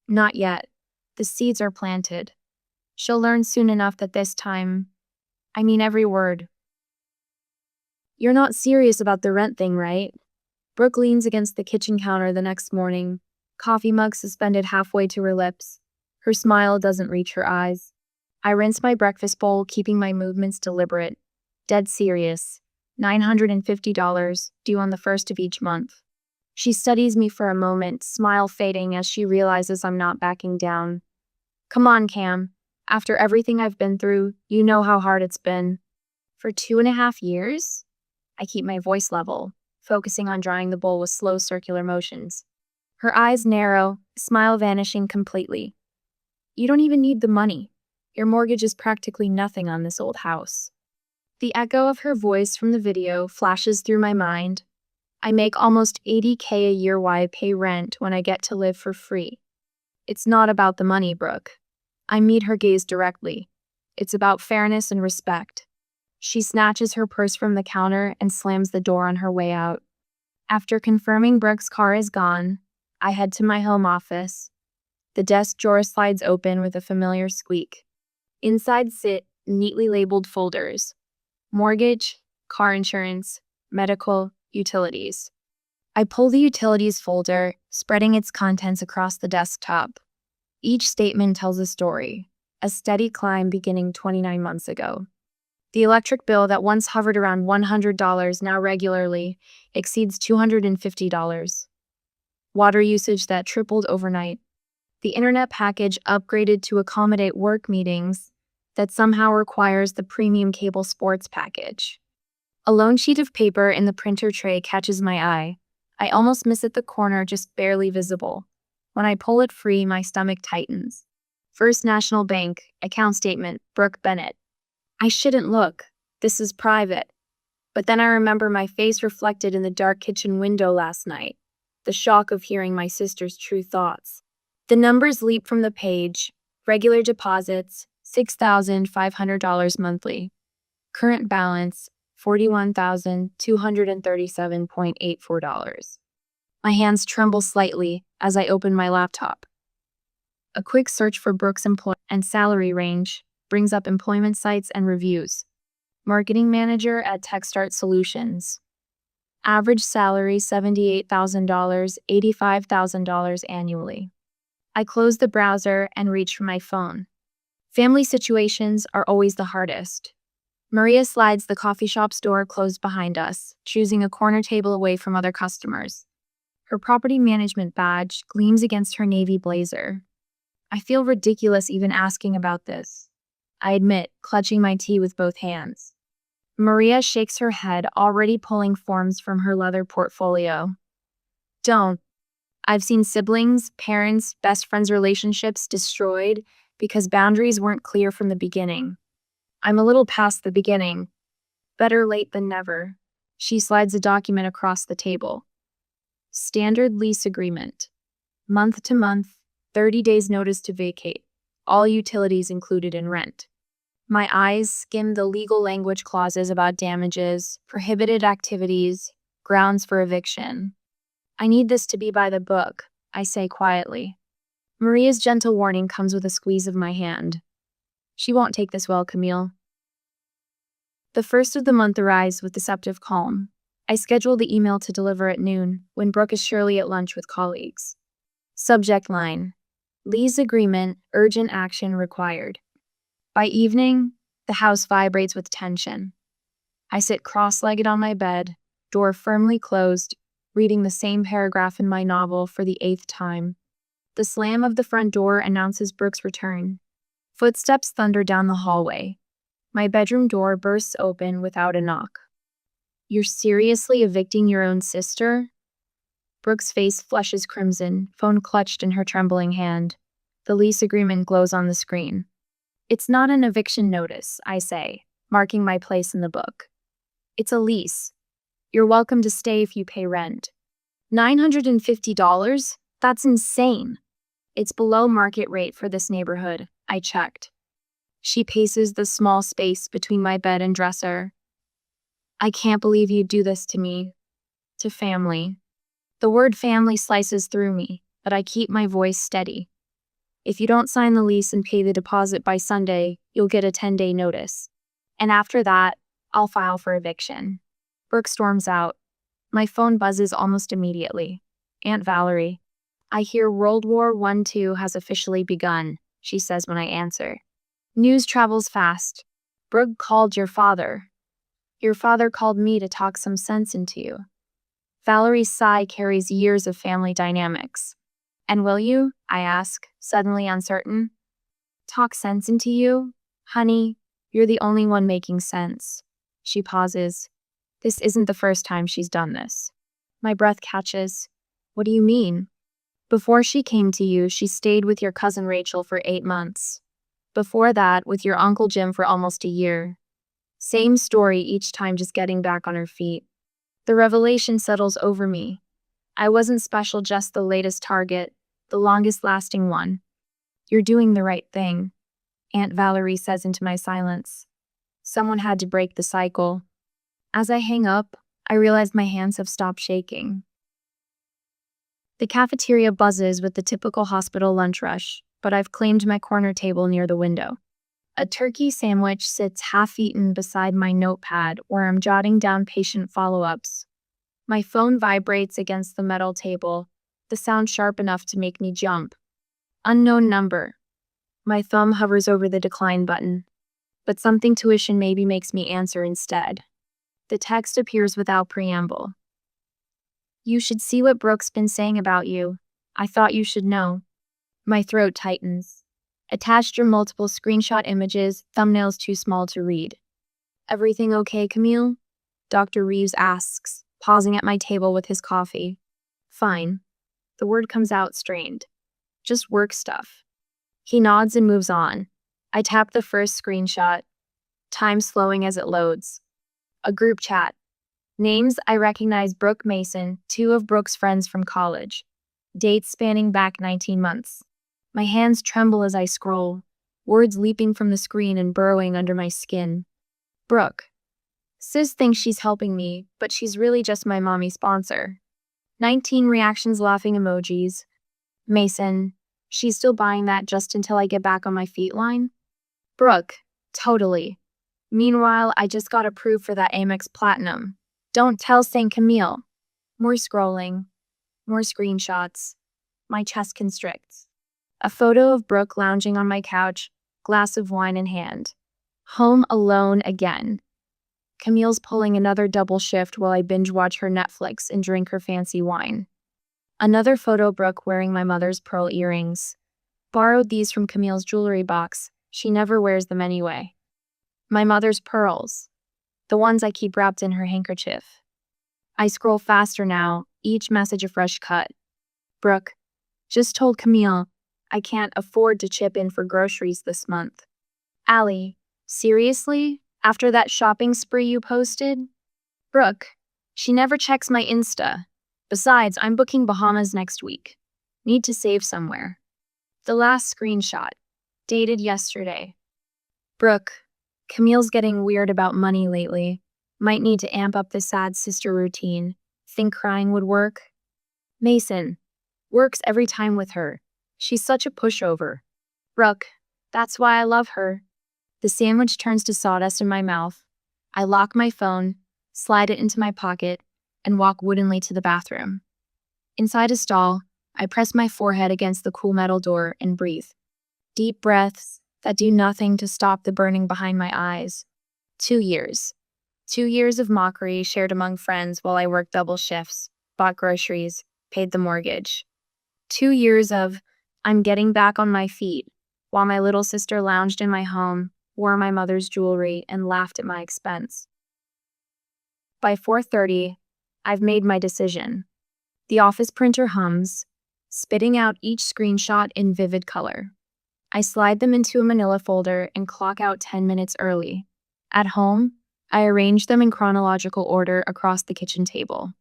Not yet. The seeds are planted. She'll learn soon enough that this time, I mean every word. "You're not serious about the rent thing, right?" Brooke leans against the kitchen counter the next morning, coffee mug suspended halfway to her lips. Her smile doesn't reach her eyes. I rinse my breakfast bowl, keeping my movements deliberate. Dead serious. $950, due on the 1st of each month. She studies me for a moment, smile fading as she realizes I'm not backing down. "Come on, Cam. After everything I've been through, you know how hard it's been." "For 2.5 years?" I keep my voice level, focusing on drying the bowl with slow circular motions. Her eyes narrow, smile vanishing completely. "You don't even need the money. Your mortgage is practically nothing on this old house." The echo of her voice from the video flashes through my mind. I make almost $80K a year while I pay rent when I get to live for free. It's not about the money, Brooke. I meet her gaze directly. It's about fairness and respect. She snatches her purse from the counter and slams the door on her way out. After confirming Brooke's car is gone, I head to my home office. The desk drawer slides open with a familiar squeak. Inside sit neatly labeled folders: mortgage, car insurance, medical, utilities. I pull the utilities folder, spreading its contents across the desktop. Each statement tells a story, a steady climb beginning 29 months ago. The electric bill that once hovered around $100 now regularly exceeds $250. Water usage that tripled overnight. The internet package upgraded to accommodate work meetings that somehow requires the premium cable sports package. A lone sheet of paper in the printer tray catches my eye. I almost miss it, the corner just barely visible. When I pull it free, my stomach tightens. First National Bank, account statement, Brooke Bennett. I shouldn't look. This is private. But then I remember my face reflected in the dark kitchen window last night. The shock of hearing my sister's true thoughts. The numbers leap from the page. Regular deposits, $6,500 monthly. Current balance, $41,237.84. My hands tremble slightly as I open my laptop. A quick search for Brooke's employment and salary range brings up employment sites and reviews. Marketing manager at TechStart Solutions. Average salary $78,000, $85,000 annually. I close the browser and reach for my phone. Family situations are always the hardest. Maria slides the coffee shop's door closed behind us, choosing a corner table away from other customers. Her property management badge gleams against her navy blazer. I feel ridiculous even asking about this, I admit, clutching my tea with both hands. Maria shakes her head, already pulling forms from her leather portfolio. Don't. I've seen siblings, parents, best friends' relationships destroyed because boundaries weren't clear from the beginning. I'm a little past the beginning. Better late than never. She slides a document across the table. Standard lease agreement. Month to month, 30 days notice to vacate. All utilities included in rent. My eyes skim the legal language clauses about damages, prohibited activities, grounds for eviction. I need this to be by the book, I say quietly. Maria's gentle warning comes with a squeeze of my hand. She won't take this well, Camille. The first of the month arrives with deceptive calm. I schedule the email to deliver at noon, when Brooke is surely at lunch with colleagues. Subject line: lease agreement, urgent action required. By evening, the house vibrates with tension. I sit cross-legged on my bed, door firmly closed, reading the same paragraph in my novel for the 8th time. The slam of the front door announces Brooke's return. Footsteps thunder down the hallway. My bedroom door bursts open without a knock. You're seriously evicting your own sister? Brooke's face flushes crimson, phone clutched in her trembling hand. The lease agreement glows on the screen. It's not an eviction notice, I say, marking my place in the book. It's a lease. You're welcome to stay if you pay rent. $950? That's insane. It's below market rate for this neighborhood, I checked. She paces the small space between my bed and dresser. I can't believe you'd do this to me. To family. The word family slices through me, but I keep my voice steady. If you don't sign the lease and pay the deposit by Sunday, you'll get a 10-day notice. And after that, I'll file for eviction. Brooke storms out. My phone buzzes almost immediately. Aunt Valerie. I hear World War I-II has officially begun, she says when I answer. News travels fast. Brooke called your father. Your father called me to talk some sense into you. Valerie's sigh carries years of family dynamics. And will you? I ask, suddenly uncertain. Talk sense into you? Honey, you're the only one making sense. She pauses. This isn't the first time she's done this. My breath catches. What do you mean? Before she came to you, she stayed with your cousin Rachel for 8 months. Before that, with your Uncle Jim for almost a year. Same story each time, just getting back on her feet. The revelation settles over me. I wasn't special, just the latest target, the longest-lasting one. You're doing the right thing, Aunt Valerie says into my silence. Someone had to break the cycle. As I hang up, I realize my hands have stopped shaking. The cafeteria buzzes with the typical hospital lunch rush, but I've claimed my corner table near the window. A turkey sandwich sits half-eaten beside my notepad where I'm jotting down patient follow-ups. My phone vibrates against the metal table, the sound sharp enough to make me jump. Unknown number. My thumb hovers over the decline button, but something tuition maybe makes me answer instead. The text appears without preamble. You should see what Brooke's been saying about you. I thought you should know. My throat tightens. Attached are multiple screenshot images, thumbnails too small to read. Everything okay, Camille? Dr. Reeves asks, pausing at my table with his coffee. Fine. The word comes out strained. Just work stuff. He nods and moves on. I tap the first screenshot, time slowing as it loads. A group chat. Names I recognize: Brooke Mason, 2 of Brooke's friends from college. Dates spanning back 19 months. My hands tremble as I scroll, words leaping from the screen and burrowing under my skin. Brooke. Sis thinks she's helping me, but she's really just my mommy sponsor. 19 reactions, laughing emojis. Mason. She's still buying that just until I get back on my feet line? Brooke. Totally. Meanwhile, I just got approved for that Amex Platinum. Don't tell St. Camille. More scrolling. More screenshots. My chest constricts. A photo of Brooke lounging on my couch, glass of wine in hand. Home alone again. Camille's pulling another double shift while I binge watch her Netflix and drink her fancy wine. Another photo, Brooke wearing my mother's pearl earrings. Borrowed these from Camille's jewelry box. She never wears them anyway. My mother's pearls. The ones I keep wrapped in her handkerchief. I scroll faster now, each message a fresh cut. Brooke, just told Camille I can't afford to chip in for groceries this month. Allie, seriously? After that shopping spree you posted? Brooke, she never checks my Insta. Besides, I'm booking Bahamas next week. Need to save somewhere. The last screenshot. Dated yesterday. Brooke, Camille's getting weird about money lately. Might need to amp up the sad sister routine. Think crying would work? Mason, works every time with her. She's such a pushover. Brooke, that's why I love her. The sandwich turns to sawdust in my mouth. I lock my phone, slide it into my pocket, and walk woodenly to the bathroom. Inside a stall, I press my forehead against the cool metal door and breathe. Deep breaths that do nothing to stop the burning behind my eyes. 2 years. 2 years of mockery shared among friends while I worked double shifts, bought groceries, paid the mortgage. 2 years of, I'm getting back on my feet, while my little sister lounged in my home, wore my mother's jewelry, and laughed at my expense. By 4:30, I've made my decision. The office printer hums, spitting out each screenshot in vivid color. I slide them into a manila folder and clock out 10 minutes early. At home, I arrange them in chronological order across the kitchen table.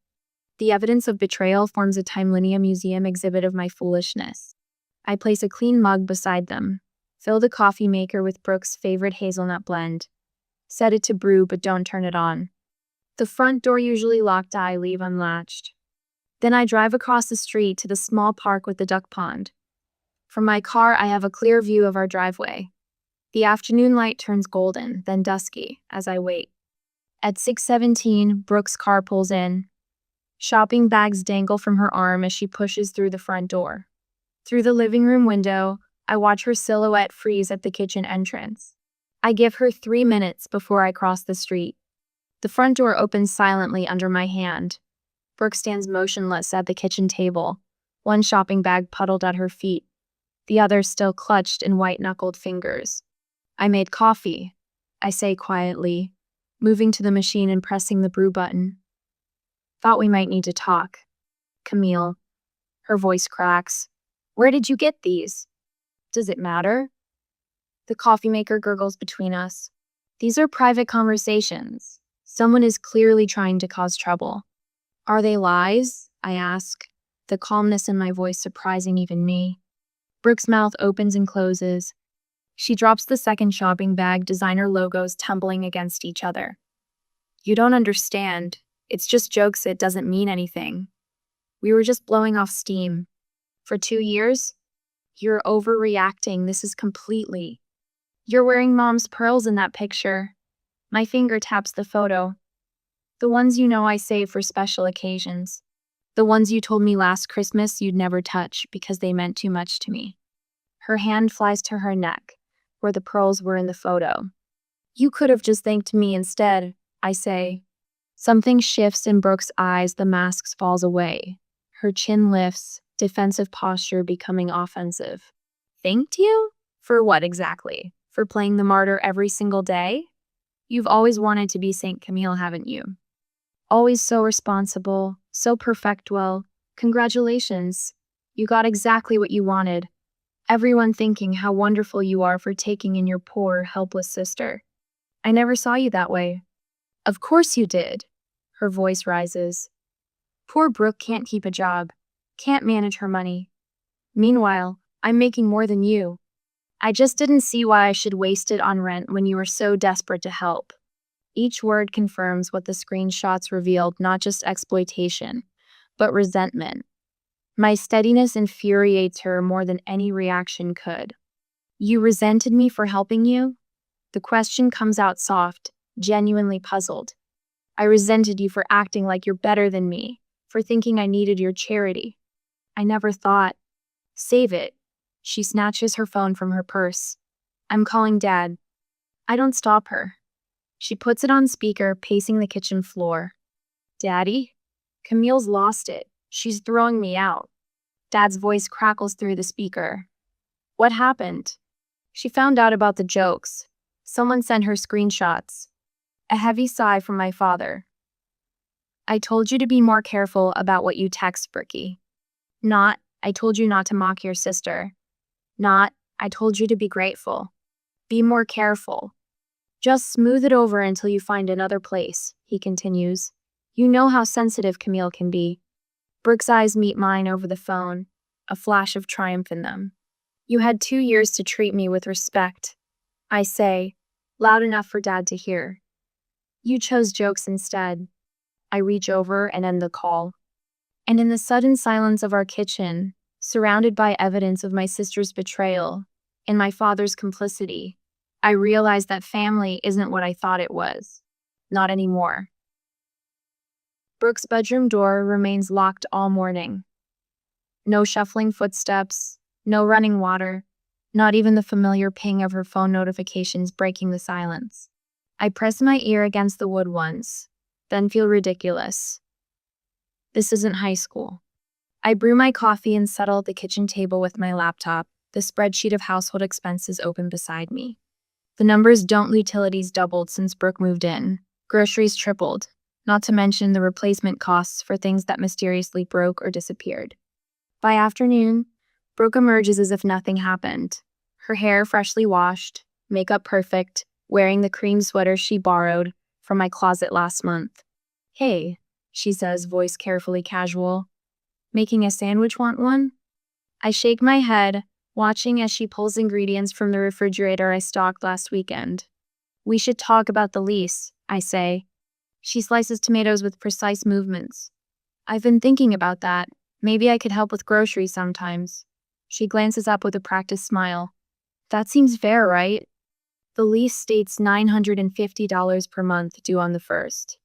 The evidence of betrayal forms a Timelinea museum exhibit of my foolishness. I place a clean mug beside them, fill the coffee maker with Brooke's favorite hazelnut blend, set it to brew but don't turn it on. The front door, usually locked, I leave unlatched. Then I drive across the street to the small park with the duck pond. From my car, I have a clear view of our driveway. The afternoon light turns golden, then dusky, as I wait. At 6:17, Brooke's car pulls in. Shopping bags dangle from her arm as she pushes through the front door. Through the living room window, I watch her silhouette freeze at the kitchen entrance. I give her 3 minutes before I cross the street. The front door opens silently under my hand. Brooke stands motionless at the kitchen table, one shopping bag puddled at her feet, the other still clutched in white-knuckled fingers. I made coffee, I say quietly, moving to the machine and pressing the brew button. Thought we might need to talk. Camille. Her voice cracks. Where did you get these? Does it matter? The coffee maker gurgles between us. These are private conversations. Someone is clearly trying to cause trouble. Are they lies? I ask, the calmness in my voice surprising even me. Brooke's mouth opens and closes. She drops the second shopping bag, designer logos tumbling against each other. You don't understand. It's just jokes. It doesn't mean anything. We were just blowing off steam. For 2 years? You're overreacting. This is completely. You're wearing mom's pearls in that picture. My finger taps the photo. The ones you know I save for special occasions. The ones you told me last Christmas you'd never touch because they meant too much to me. Her hand flies to her neck, where the pearls were in the photo. You could have just thanked me instead, I say. Something shifts in Brooke's eyes. The mask falls away. Her chin lifts, defensive posture becoming offensive. Thanked you? For what exactly? For playing the martyr every single day? You've always wanted to be Saint Camille, haven't you? Always so responsible, so perfect. Well, congratulations. You got exactly what you wanted. Everyone thinking how wonderful you are for taking in your poor, helpless sister. I never saw you that way. Of course you did. Her voice rises. Poor Brooke can't keep a job, can't manage her money. Meanwhile, I'm making more than you. I just didn't see why I should waste it on rent when you were so desperate to help. Each word confirms what the screenshots revealed, not just exploitation, but resentment. My steadiness infuriates her more than any reaction could. You resented me for helping you? The question comes out soft, genuinely puzzled. I resented you for acting like you're better than me, for thinking I needed your charity. I never thought. Save it. She snatches her phone from her purse. I'm calling Dad. I don't stop her. She puts it on speaker, pacing the kitchen floor. Daddy? Camille's lost it. She's throwing me out. Dad's voice crackles through the speaker. What happened? She found out about the jokes. Someone sent her screenshots. A heavy sigh from my father. I told you to be more careful about what you text, Bricky. Not, I told you not to mock your sister. Not, I told you to be grateful. Be more careful. Just smooth it over until you find another place, he continues. You know how sensitive Camille can be. Brooke's eyes meet mine over the phone, a flash of triumph in them. You had 2 years to treat me with respect. I say, loud enough for Dad to hear. You chose jokes instead. I reach over and end the call. And in the sudden silence of our kitchen, surrounded by evidence of my sister's betrayal and my father's complicity, I realize that family isn't what I thought it was. Not anymore. Brooke's bedroom door remains locked all morning. No shuffling footsteps, no running water, not even the familiar ping of her phone notifications breaking the silence. I press my ear against the wood once, then feel ridiculous. This isn't high school. I brew my coffee and settle at the kitchen table with my laptop, the spreadsheet of household expenses open beside me. The numbers don't. Utilities doubled since Brooke moved in. Groceries tripled, not to mention the replacement costs for things that mysteriously broke or disappeared. By afternoon, Brooke emerges as if nothing happened. Her hair freshly washed, makeup perfect, wearing the cream sweater she borrowed from my closet last month. Hey, she says, voice carefully casual. Making a sandwich, want one? I shake my head, watching as she pulls ingredients from the refrigerator I stocked last weekend. We should talk about the lease, I say. She slices tomatoes with precise movements. I've been thinking about that. Maybe I could help with groceries sometimes. She glances up with a practiced smile. That seems fair, right? The lease states $950 per month due on the 1st.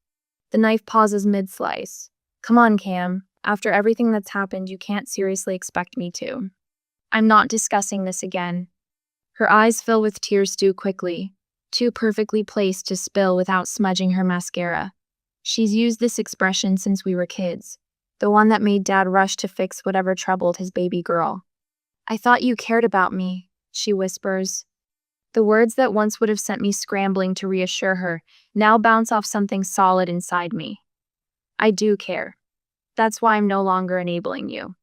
The knife pauses mid-slice. Come on, Cam. After everything that's happened, you can't seriously expect me to. I'm not discussing this again. Her eyes fill with tears too quickly, too perfectly placed to spill without smudging her mascara. She's used this expression since we were kids, the one that made Dad rush to fix whatever troubled his baby girl. I thought you cared about me, she whispers. The words that once would have sent me scrambling to reassure her now bounce off something solid inside me. I do care. That's why I'm no longer enabling you.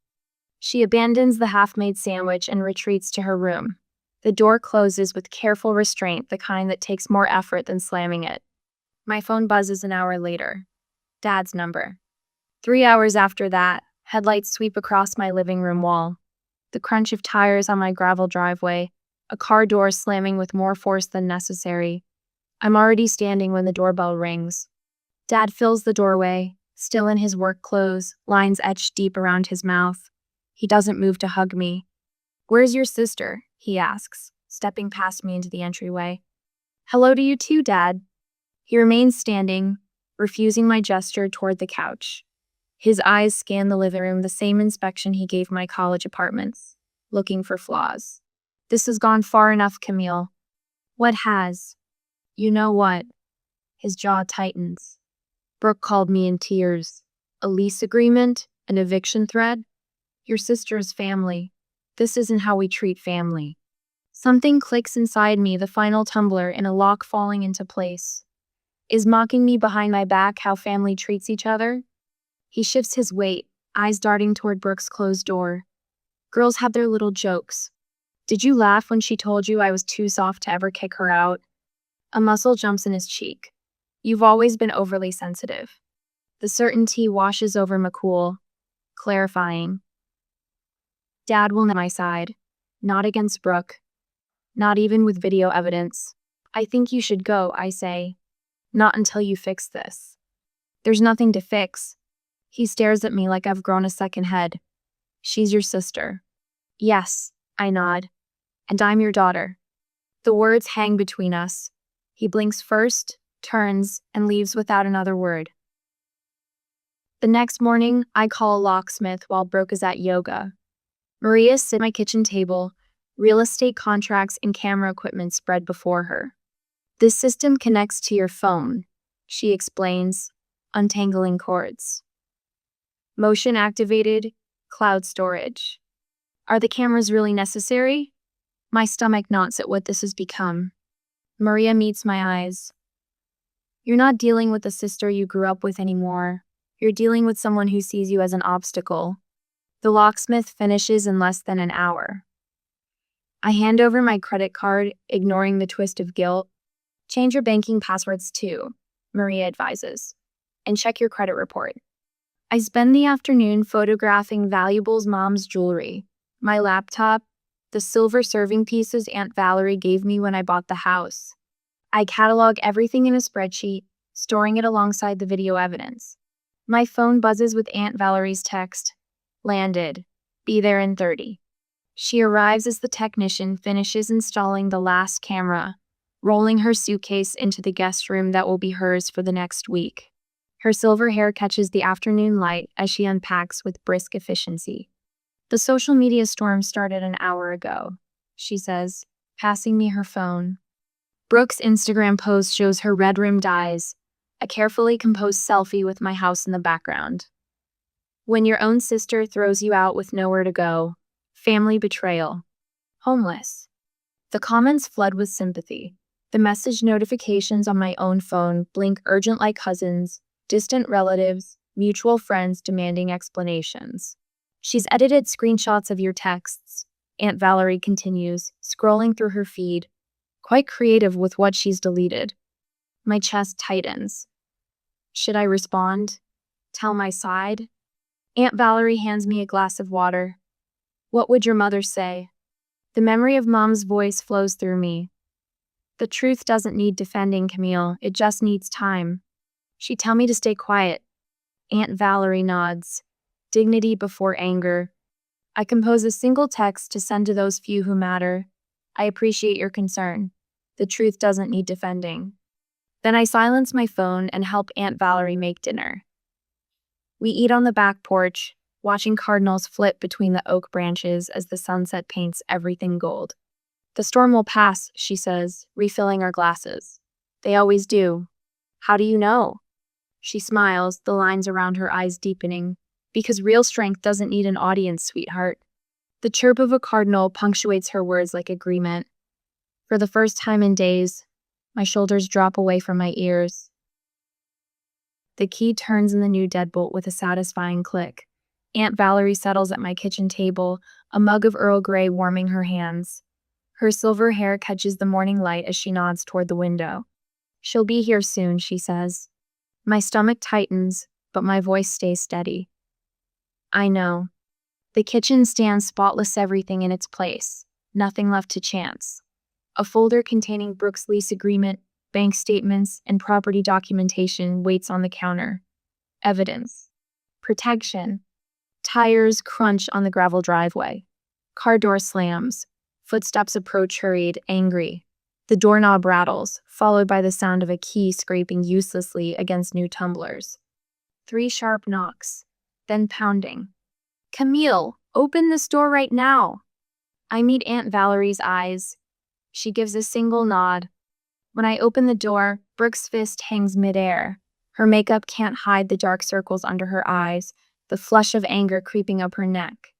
She abandons the half-made sandwich and retreats to her room. The door closes with careful restraint, the kind that takes more effort than slamming it. My phone buzzes an hour later. Dad's number. 3 hours after that, headlights sweep across my living room wall. The crunch of tires on my gravel driveway, a car door slamming with more force than necessary. I'm already standing when the doorbell rings. Dad fills the doorway, still in his work clothes, lines etched deep around his mouth. He doesn't move to hug me. Where's your sister? He asks, stepping past me into the entryway. Hello to you too, Dad. He remains standing, refusing my gesture toward the couch. His eyes scan the living room, the same inspection he gave my college apartments, looking for flaws. This has gone far enough, Camille. What has? You know what? His jaw tightens. Brooke called me in tears. A lease agreement? An eviction threat? Your sister's family. This isn't how we treat family. Something clicks inside me, the final tumbler in a lock falling into place. Is mocking me behind my back how family treats each other? He shifts his weight, eyes darting toward Brooke's closed door. Girls have their little jokes. Did you laugh when she told you I was too soft to ever kick her out? A muscle jumps in his cheek. You've always been overly sensitive. The certainty washes over McCool, clarifying. Dad will not my side. Not against Brooke. Not even with video evidence. I think you should go, I say. Not until you fix this. There's nothing to fix. He stares at me like I've grown a second head. She's your sister. Yes, I nod. And I'm your daughter. The words hang between us. He blinks first, turns, and leaves without another word. The next morning, I call a locksmith while Brooke is at yoga. Maria sits at my kitchen table, real estate contracts and camera equipment spread before her. This system connects to your phone, she explains, untangling cords. Motion activated, cloud storage. Are the cameras really necessary? My stomach knots at what this has become. Maria meets my eyes. You're not dealing with the sister you grew up with anymore. You're dealing with someone who sees you as an obstacle. The locksmith finishes in less than an hour. I hand over my credit card, ignoring the twist of guilt. Change your banking passwords too, Maria advises, and check your credit report. I spend the afternoon photographing valuables Mom's jewelry, my laptop, the silver serving pieces Aunt Valerie gave me when I bought the house. I catalog everything in a spreadsheet, storing it alongside the video evidence. My phone buzzes with Aunt Valerie's text. Landed. Be there in 30. She arrives as the technician finishes installing the last camera, rolling her suitcase into the guest room that will be hers for the next week. Her silver hair catches the afternoon light as she unpacks with brisk efficiency. The social media storm started an hour ago, she says, passing me her phone. Brooke's Instagram post shows her red-rimmed eyes, a carefully composed selfie with my house in the background. When your own sister throws you out with nowhere to go, family betrayal. Homeless. The comments flood with sympathy. The message notifications on my own phone blink urgent like cousins, distant relatives, mutual friends demanding explanations. She's edited screenshots of your texts, Aunt Valerie continues, scrolling through her feed, quite creative with what she's deleted. My chest tightens. Should I respond? Tell my side? Aunt Valerie hands me a glass of water. What would your mother say? The memory of Mom's voice flows through me. The truth doesn't need defending, Camille. It just needs time. She'd tell me to stay quiet. Aunt Valerie nods. Dignity before anger. I compose a single text to send to those few who matter. I appreciate your concern. The truth doesn't need defending. Then I silence my phone and help Aunt Valerie make dinner. We eat on the back porch, watching cardinals flip between the oak branches as the sunset paints everything gold. The storm will pass, she says, refilling our glasses. They always do. How do you know? She smiles, the lines around her eyes deepening. Because real strength doesn't need an audience, sweetheart. The chirp of a cardinal punctuates her words like agreement. For the first time in days, my shoulders drop away from my ears. The key turns in the new deadbolt with a satisfying click. Aunt Valerie settles at my kitchen table, a mug of Earl Grey warming her hands. Her silver hair catches the morning light as she nods toward the window. She'll be here soon, she says. My stomach tightens, but my voice stays steady. I know. The kitchen stands spotless, everything in its place, nothing left to chance. A folder containing Brooke's lease agreement, bank statements, and property documentation waits on the counter. Evidence. Protection. Tires crunch on the gravel driveway. Car door slams. Footsteps approach hurried, angry. The doorknob rattles, followed by the sound of a key scraping uselessly against new tumblers. 3 sharp knocks, then pounding. Camille, open this door right now. I meet Aunt Valerie's eyes. She gives a single nod. When I open the door, Brooke's fist hangs midair. Her makeup can't hide the dark circles under her eyes, the flush of anger creeping up her neck.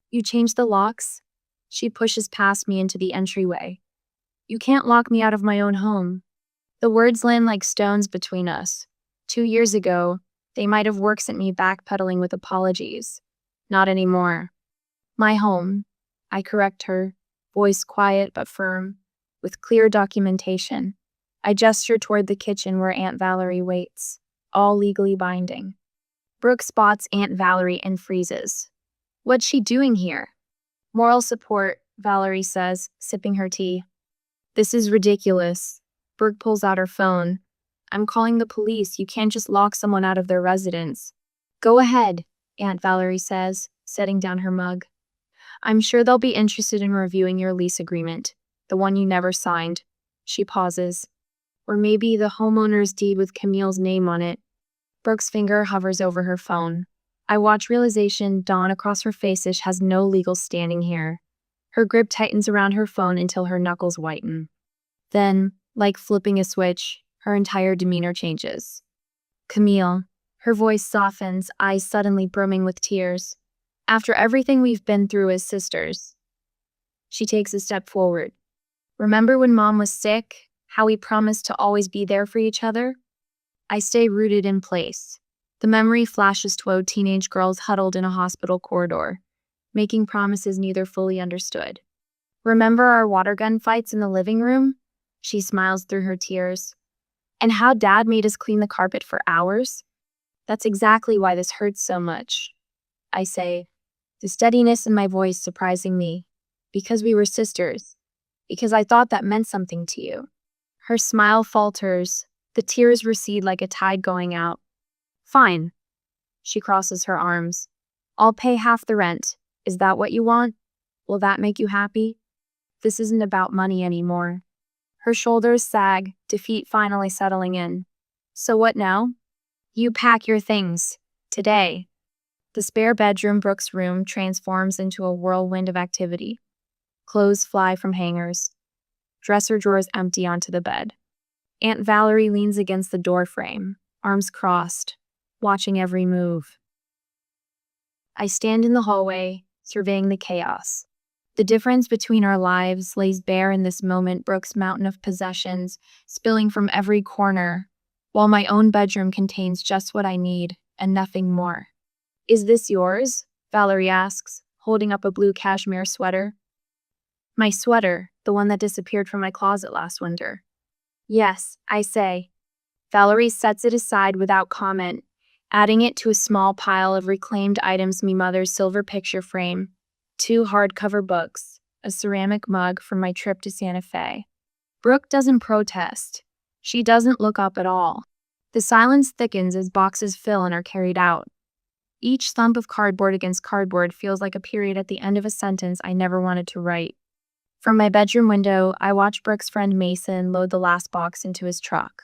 You changed the locks? She pushes past me into the entryway. You can't lock me out of my own home. The words land like stones between us. 2 years ago, they might have worked at me backpedaling with apologies. Not anymore. My home, I correct her, voice quiet but firm, with clear documentation. I gesture toward the kitchen where Aunt Valerie waits, all legally binding. Brooke spots Aunt Valerie and freezes. What's she doing here? Moral support, Valerie says, sipping her tea. This is ridiculous. Brooke pulls out her phone. I'm calling the police. You can't just lock someone out of their residence. Go ahead, Aunt Valerie says, setting down her mug. I'm sure they'll be interested in reviewing your lease agreement, the one you never signed. She pauses. Or maybe the homeowner's deed with Camille's name on it. Brooke's finger hovers over her phone. I watch realization dawn across her face as she has no legal standing here. Her grip tightens around her phone until her knuckles whiten. Then, Like flipping a switch, her entire demeanor changes. Camille. Her voice softens, eyes suddenly brimming with tears. After everything we've been through as sisters. She takes a step forward. Remember when Mom was sick? How we promised to always be there for each other? I stay rooted in place. The memory flashes toward teenage girls huddled in a hospital corridor, making promises neither fully understood. Remember our water gun fights in the living room? She smiles through her tears. And how Dad made us clean the carpet for hours? That's exactly why this hurts so much. I say, the steadiness in my voice surprising me. Because we were sisters. Because I thought that meant something to you. Her smile falters. The tears recede like a tide going out. Fine. She crosses her arms. I'll pay half the rent. Is that what you want? Will that make you happy? This isn't about money anymore. Her shoulders sag, defeat finally settling in. So what now? You pack your things. Today. The spare bedroom, Brooke's room, transforms into a whirlwind of activity. Clothes fly from hangers. Dresser drawers empty onto the bed. Aunt Valerie leans against the doorframe, arms crossed, watching every move. I stand in the hallway, surveying the chaos. The difference between our lives lays bare in this moment, Brooke's mountain of possessions spilling from every corner, while my own bedroom contains just what I need and nothing more. Is this yours? Valerie asks, holding up a blue cashmere sweater. My sweater, the one that disappeared from my closet last winter. Yes, I say. Valerie sets it aside without comment, adding it to a small pile of reclaimed items, me mother's silver picture frame, 2 hardcover books, a ceramic mug from my trip to Santa Fe. Brooke doesn't protest. She doesn't look up at all. The silence thickens as boxes fill and are carried out. Each thump of cardboard against cardboard feels like a period at the end of a sentence I never wanted to write. From my bedroom window, I watch Brooke's friend Mason load the last box into his truck.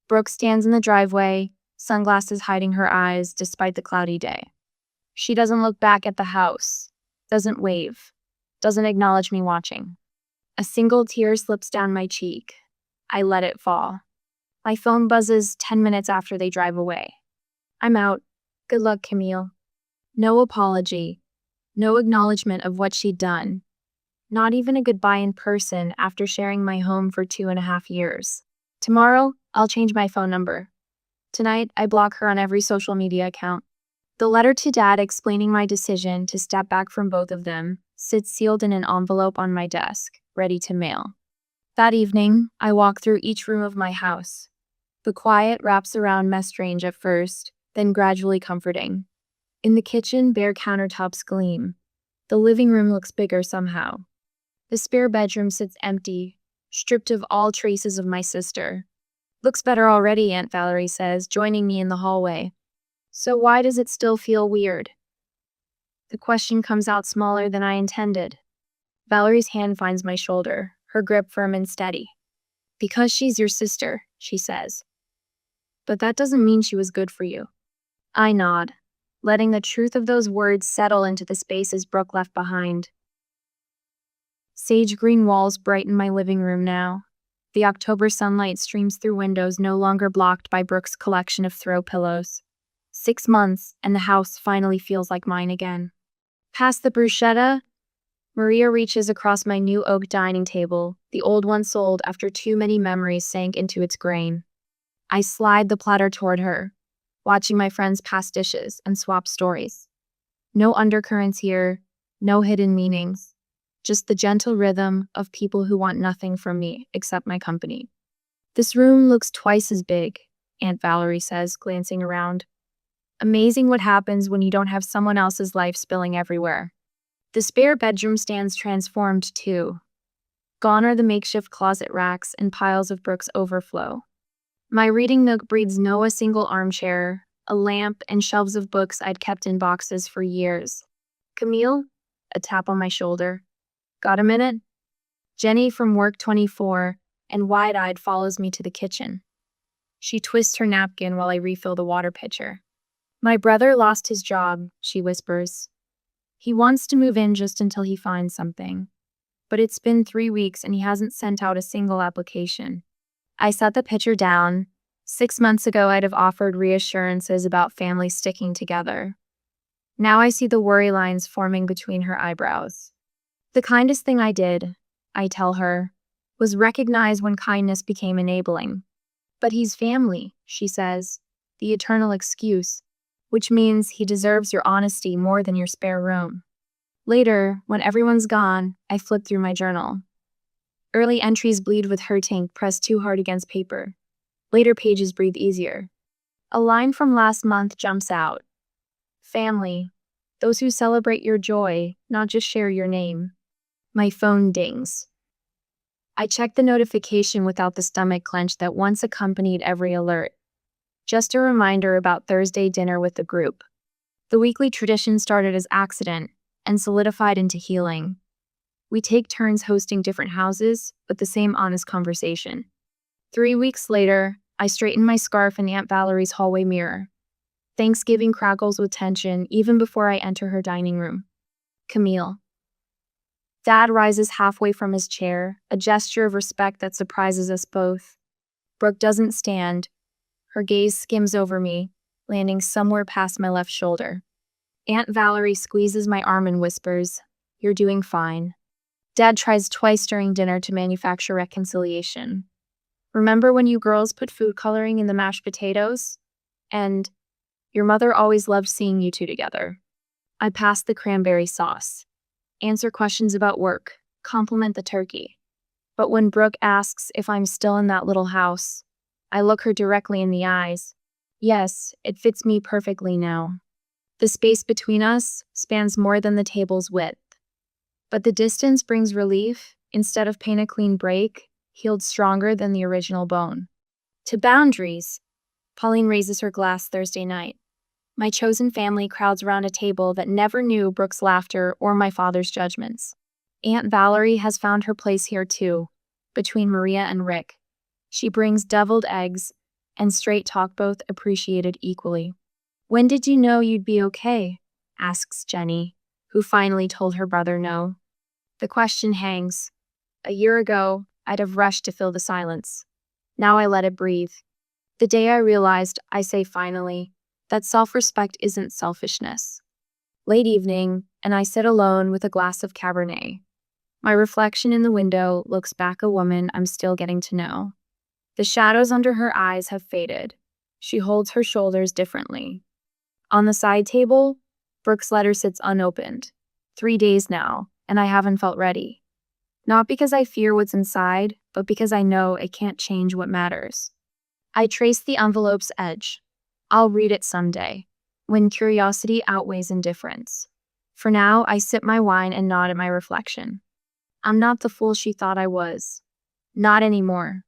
Brooke stands in the driveway, sunglasses hiding her eyes despite the cloudy day. She doesn't look back at the house, doesn't wave, doesn't acknowledge me watching. A single tear slips down my cheek. I let it fall. My phone buzzes 10 minutes after they drive away. I'm out. Good luck, Camille. No apology. No acknowledgement of what she'd done. Not even a goodbye in person after sharing my home for 2.5 years. Tomorrow, I'll change my phone number. Tonight, I block her on every social media account. The letter to Dad explaining my decision to step back from both of them sits sealed in an envelope on my desk, ready to mail. That evening, I walk through each room of my house. The quiet wraps around me strange at first, then gradually comforting. In the kitchen, bare countertops gleam. The living room looks bigger somehow. The spare bedroom sits empty, stripped of all traces of my sister. Looks better already, Aunt Valerie says, joining me in the hallway. So why does it still feel weird? The question comes out smaller than I intended. Valerie's hand finds my shoulder, her grip firm and steady. Because she's your sister, she says. But that doesn't mean she was good for you. I nod, letting the truth of those words settle into the spaces Brooke left behind. Sage green walls brighten my living room now. The October sunlight streams through windows no longer blocked by Brooke's collection of throw pillows. 6 months, and the house finally feels like mine again. Past the bruschetta, Maria reaches across my new oak dining table, the old one sold after too many memories sank into its grain. I slide the platter toward her, watching my friends pass dishes and swap stories. No undercurrents here, no hidden meanings. Just the gentle rhythm of people who want nothing from me except my company. This room looks twice as big, Aunt Valerie says, glancing around. Amazing what happens when you don't have someone else's life spilling everywhere. The spare bedroom stands transformed too. Gone are the makeshift closet racks and piles of Brooke's overflow. My reading nook breeds a single armchair, a lamp, and shelves of books I'd kept in boxes for years. Camille? A tap on my shoulder. Got a minute? Jenny from Work 24 and wide-eyed follows me to the kitchen. She twists her napkin while I refill the water pitcher. My brother lost his job, she whispers. He wants to move in just until he finds something. But it's been 3 weeks and he hasn't sent out a single application. I set the picture down. 6 months ago, I'd have offered reassurances about family sticking together. Now I see the worry lines forming between her eyebrows. The kindest thing I did, I tell her, was recognize when kindness became enabling. But he's family, she says, the eternal excuse, which means he deserves your honesty more than your spare room. Later, when everyone's gone, I flip through my journal. Early entries bleed with hurt ink pressed too hard against paper. Later pages breathe easier. A line from last month jumps out. Family, those who celebrate your joy, not just share your name. My phone dings. I check the notification without the stomach clench that once accompanied every alert. Just a reminder about Thursday dinner with the group. The weekly tradition started as accident and solidified into healing. We take turns hosting different houses, but the same honest conversation. 3 weeks later, I straighten my scarf in Aunt Valerie's hallway mirror. Thanksgiving crackles with tension even before I enter her dining room. Camille. Dad rises halfway from his chair, a gesture of respect that surprises us both. Brooke doesn't stand. Her gaze skims over me, landing somewhere past my left shoulder. Aunt Valerie squeezes my arm and whispers, "You're doing fine." Dad tries twice during dinner to manufacture reconciliation. "Remember when you girls put food coloring in the mashed potatoes? And your mother always loved seeing you two together." I pass the cranberry sauce. Answer questions about work, compliment the turkey. But when Brooke asks if I'm still in that little house, I look her directly in the eyes. Yes, it fits me perfectly now. The space between us spans more than the table's width. But the distance brings relief, instead of pain a clean break, healed stronger than the original bone. To boundaries, Pauline raises her glass Thursday night. My chosen family crowds around a table that never knew Brooke's laughter or my father's judgments. Aunt Valerie has found her place here too, between Maria and Rick. She brings deviled eggs and straight talk, both appreciated equally. "When did you know you'd be okay?" asks Jenny, who finally told her brother no. The question hangs. A year ago, I'd have rushed to fill the silence. Now I let it breathe. The day I realized, I say finally, that self-respect isn't selfishness. Late evening, and I sit alone with a glass of Cabernet. My reflection in the window looks back, a woman I'm still getting to know. The shadows under her eyes have faded. She holds her shoulders differently. On the side table, Brooke's letter sits unopened. 3 days now, and I haven't felt ready. Not because I fear what's inside, but because I know it can't change what matters. I trace the envelope's edge. I'll read it someday, when curiosity outweighs indifference. For now, I sip my wine and nod at my reflection. I'm not the fool she thought I was. Not anymore.